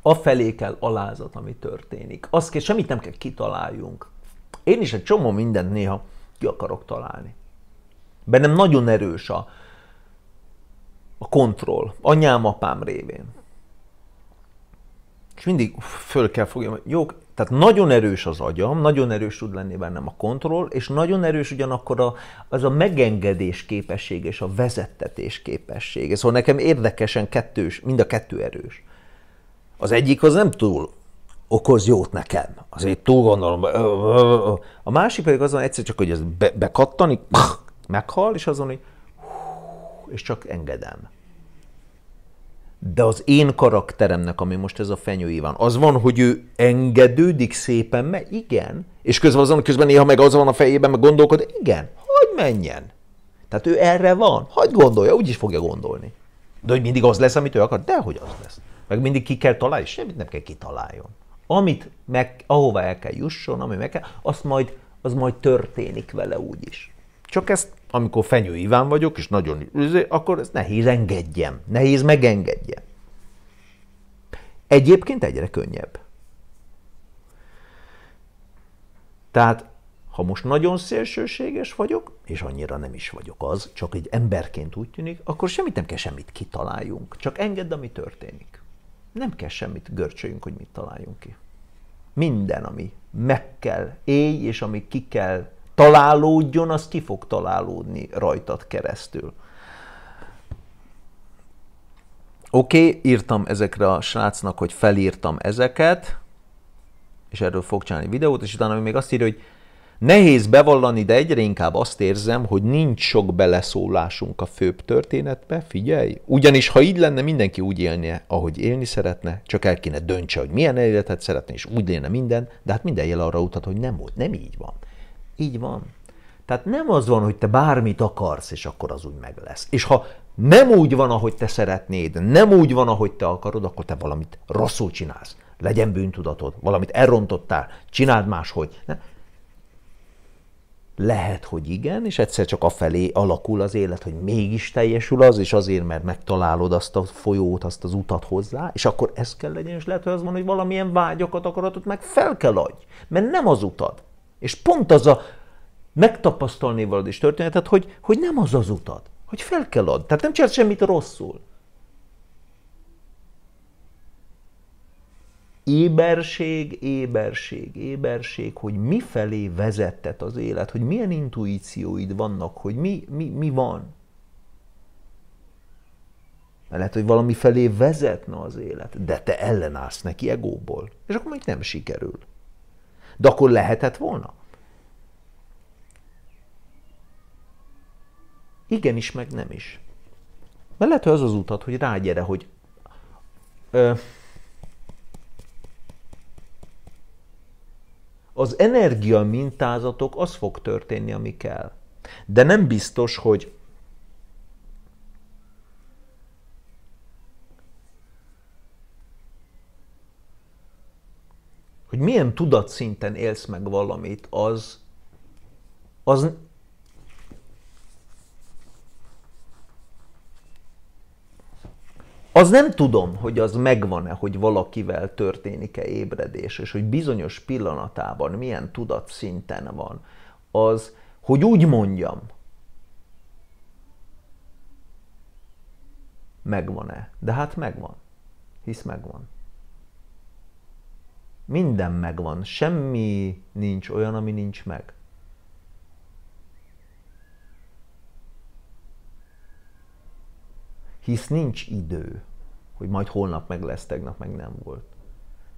Afelé kell alázat, ami történik. Azt kell, semmit nem kell kitaláljunk. Én is egy csomó mindent néha ki akarok találni. Bennem nagyon erős a kontroll. Anyám, apám révén. És mindig föl kell fogjam, hogy jó, tehát nagyon erős az agyam, nagyon erős tud lenni bennem a kontroll, és nagyon erős ugyanakkor az a megengedés képesség és a vezettetés képessége. Szóval nekem érdekesen kettős, mind a kettő erős. Az egyik az nem túl okoz jót nekem, azért túl gondolom. A másik pedig azon egyszer csak, hogy ez bekattani, meghal, és azon, hogy és csak engedem. De az én karakteremnek, ami most ez a Fenyő Iván, az van, hogy ő engedődik szépen, mert igen, és közben néha meg az van a fejében, meg gondolkod, igen, hagyd menjen. Tehát ő erre van, hagyd gondolja, úgyis fogja gondolni. De hogy mindig az lesz, amit ő akar, dehogy az lesz. Meg mindig ki kell találni, semmit nem kell kitaláljon. Ahova el kell jusson, ami meg kell, az majd történik vele úgyis. Csak ezt, amikor Fenyő Iván vagyok, és nagyon, akkor ezt nehéz engedjem, nehéz megengedjem. Egyébként egyre könnyebb. Tehát, ha most nagyon szélsőséges vagyok, és annyira nem is vagyok az, csak egy emberként úgy tűnik, akkor semmit nem kell semmit kitaláljunk, csak engedd, ami történik. Nem kell semmit görcsöljünk, hogy mit találjunk ki. Minden, ami meg kell élj, és ami ki kell találódjon, az ki fog találódni rajtad keresztül. Oké, írtam ezekre a srácnak, hogy felírtam ezeket, és erről fog csinálni videót, és utána még azt írja, hogy nehéz bevallani, de egyre inkább azt érzem, hogy nincs sok beleszólásunk a főbb történetbe, figyelj! Ugyanis, ha így lenne, mindenki úgy élne, ahogy élni szeretne, csak el kéne döntse, hogy milyen életet szeretne, és úgy léne minden, de hát minden jel arra utat, hogy nem így van. Így van. Tehát nem az van, hogy te bármit akarsz, és akkor az úgy meg lesz. És ha nem úgy van, ahogy te szeretnéd, nem úgy van, ahogy te akarod, akkor te valamit rosszul csinálsz. Legyen bűntudatod, valamit elrontottál, csináld máshogy. Lehet, hogy igen, és egyszer csak afelé alakul az élet, hogy mégis teljesül az, és azért, mert megtalálod azt a folyót, azt az utat hozzá, és akkor ez kell legyen, és lehet, hogy az van, hogy valamilyen vágyakat, akaratot meg fel kell adj, mert nem az utad. És pont az a megtapasztalni valad is történetet, hogy nem az az utad, hogy fel kell adj. Tehát nem csinálsz semmit rosszul. Éberség, éberség, éberség, hogy mifelé vezettet az élet, hogy milyen intuícióid vannak, hogy mi van. Lehet, hogy valami felé vezetne az élet, de te ellenállsz neki egóból, és akkor még nem sikerül. De akkor lehetett volna? Igenis, meg nem is. Mert lehet, hogy az az utat, hogy rágyere, hogy az energia mintázatok, az fog történni, ami kell. De nem biztos, hogy milyen tudatszinten élsz meg valamit, az nem tudom, hogy az megvan-e, hogy valakivel történik-e ébredés, és hogy bizonyos pillanatában milyen tudatszinten van. Az, hogy úgy mondjam, megvan-e. De hát megvan. Hisz megvan. Minden megvan. Semmi nincs olyan, ami nincs meg. Hisz nincs idő, hogy majd holnap meg lesz, tegnap meg nem volt.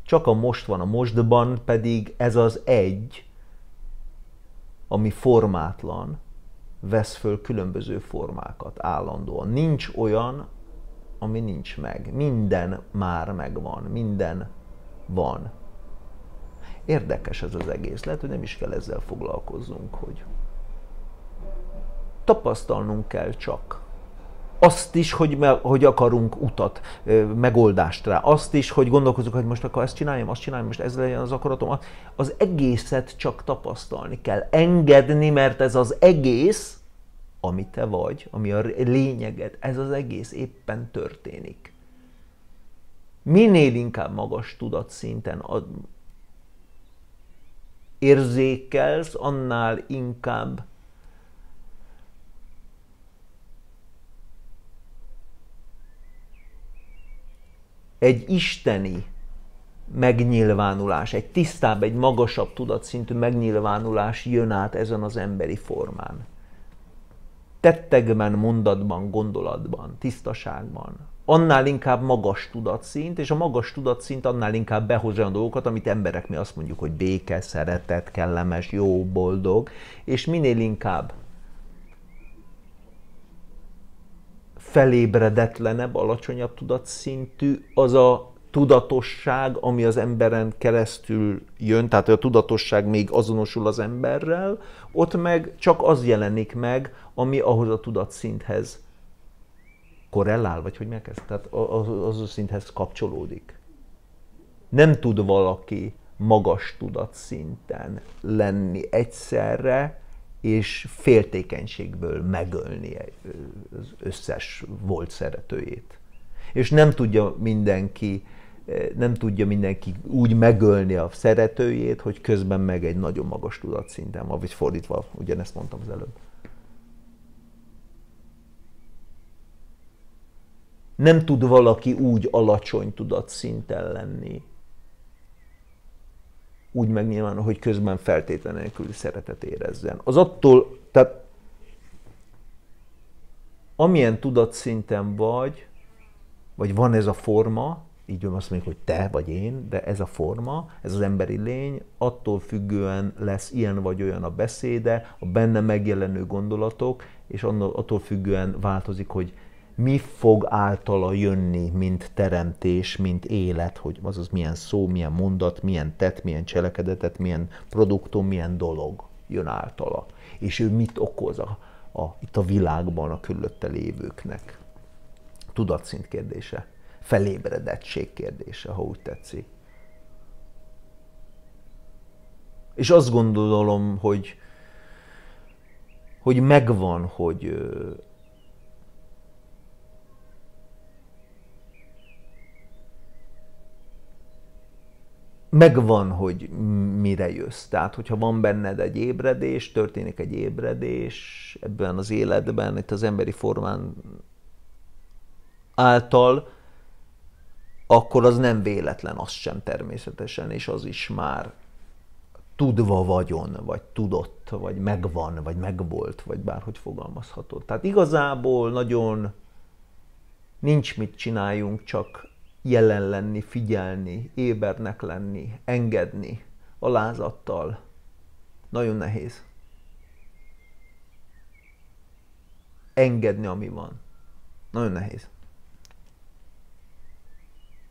Csak a most van, a mostban pedig ez az egy, ami formátlan, vesz föl különböző formákat állandóan. Nincs olyan, ami nincs meg. Minden már megvan, minden van. Érdekes ez az egész. Lehet, hogy nem is kell ezzel foglalkozzunk, hogy tapasztalnunk kell csak. Azt is, hogy akarunk utat, megoldást rá. Azt is, hogy gondolkozunk, hogy most akkor ezt csináljam, most ez legyen az akaratom. Az egészet csak tapasztalni kell. Engedni, mert ez az egész, ami te vagy, ami a lényeged, ez az egész éppen történik. Minél inkább magas tudatszinten érzékelsz, annál inkább egy isteni megnyilvánulás, egy tisztább, egy magasabb tudatszintű megnyilvánulás jön át ezen az emberi formán. Tettekben, mondatban, gondolatban, tisztaságban. Annál inkább magas tudatszint, és a magas tudatszint annál inkább behoz olyan dolgokat, amit emberek mi azt mondjuk, hogy béke, szeretet, kellemes, jó, boldog, és minél inkább felébredetlenebb, alacsonyabb tudatszintű az a tudatosság, ami az emberen keresztül jön, tehát a tudatosság még azonosul az emberrel, ott meg csak az jelenik meg, ami ahhoz a tudatszinthez korrelál, vagy hogy megkezd, tehát az a szinthez kapcsolódik. Nem tud valaki magas tudatszinten lenni egyszerre, és féltékenységből megölni az összes volt szeretőjét. És nem tudja mindenki úgy megölni a szeretőjét, hogy közben meg egy nagyon magas tudatszinten van, vagy fordítva, ugyanezt mondtam az előbb. Nem tud valaki úgy alacsony tudatszinten lenni, úgy megnyilvánul, hogy közben feltétlenül nélküli szeretet érezzen. Az attól, tehát amilyen tudatszinten vagy van ez a forma, így azt mondjuk, hogy te vagy én, de ez a forma, ez az emberi lény, attól függően lesz ilyen vagy olyan a beszéde, a benne megjelenő gondolatok, és attól függően változik, hogy mi fog általa jönni, mint teremtés, mint élet, hogy azaz milyen szó, milyen mondat, milyen tett, milyen cselekedetet, milyen produktum, milyen dolog jön általa. És ő mit okoz itt a világban a körülötte lévőknek. Tudatszint kérdése, felébredettség kérdése, ha úgy tetszik. És azt gondolom, hogy hogy megvan, hogy megvan, hogy mire jössz. Tehát, hogyha van benned egy ébredés, történik egy ébredés ebben az életben, itt az emberi formán által, akkor az nem véletlen, az sem természetesen, és az is már tudva vagyon, vagy tudott, vagy megvan, vagy megvolt, vagy bárhogy fogalmazhatod. Tehát igazából nagyon nincs mit csináljunk, csak jelen lenni, figyelni, ébernek lenni, engedni, alázattal. Nagyon nehéz. Engedni, ami van. Nagyon nehéz.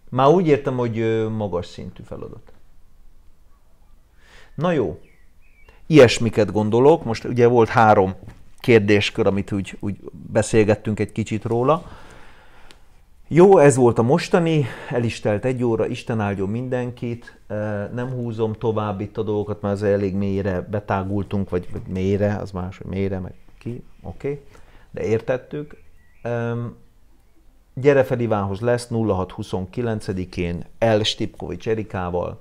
Már úgy értem, hogy magas szintű feladat. Na jó. Ilyesmiket gondolok. Most ugye volt 3 kérdéskör, amit úgy beszélgettünk egy kicsit róla. Jó, ez volt a mostani, el is telt 1 óra, Isten áldjon mindenkit, nem húzom tovább itt a dolgokat, mert az elég mélyre betágultunk, vagy mélyre, az más, hogy mélyre, meg ki, oké, de értettük. Gyere fel Ivánhoz, lesz 0629-én L. Stipkovics Erikával.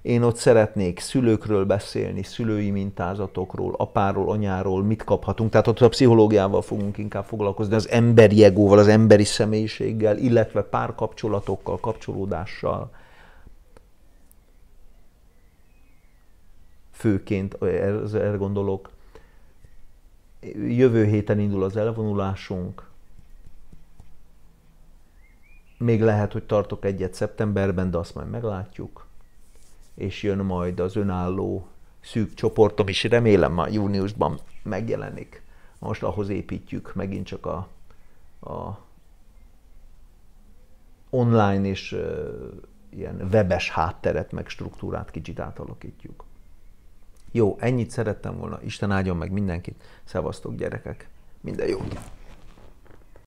Én ott szeretnék szülőkről beszélni, szülői mintázatokról, apáról, anyáról, mit kaphatunk. Tehát ott a pszichológiával fogunk inkább foglalkozni, az emberi egóval, az emberi személyiséggel, illetve párkapcsolatokkal, kapcsolódással. Főként erre gondolok. Jövő héten indul az elvonulásunk. Még lehet, hogy tartok egyet szeptemberben, de azt majd meglátjuk. És jön majd az önálló szűk csoportom is, remélem már júniusban megjelenik. Most ahhoz építjük megint csak a online és ilyen webes hátteret, meg struktúrát kicsit átalakítjuk. Jó, ennyit szerettem volna. Isten áldjon meg mindenkit. Szevasztok, gyerekek! Minden jót!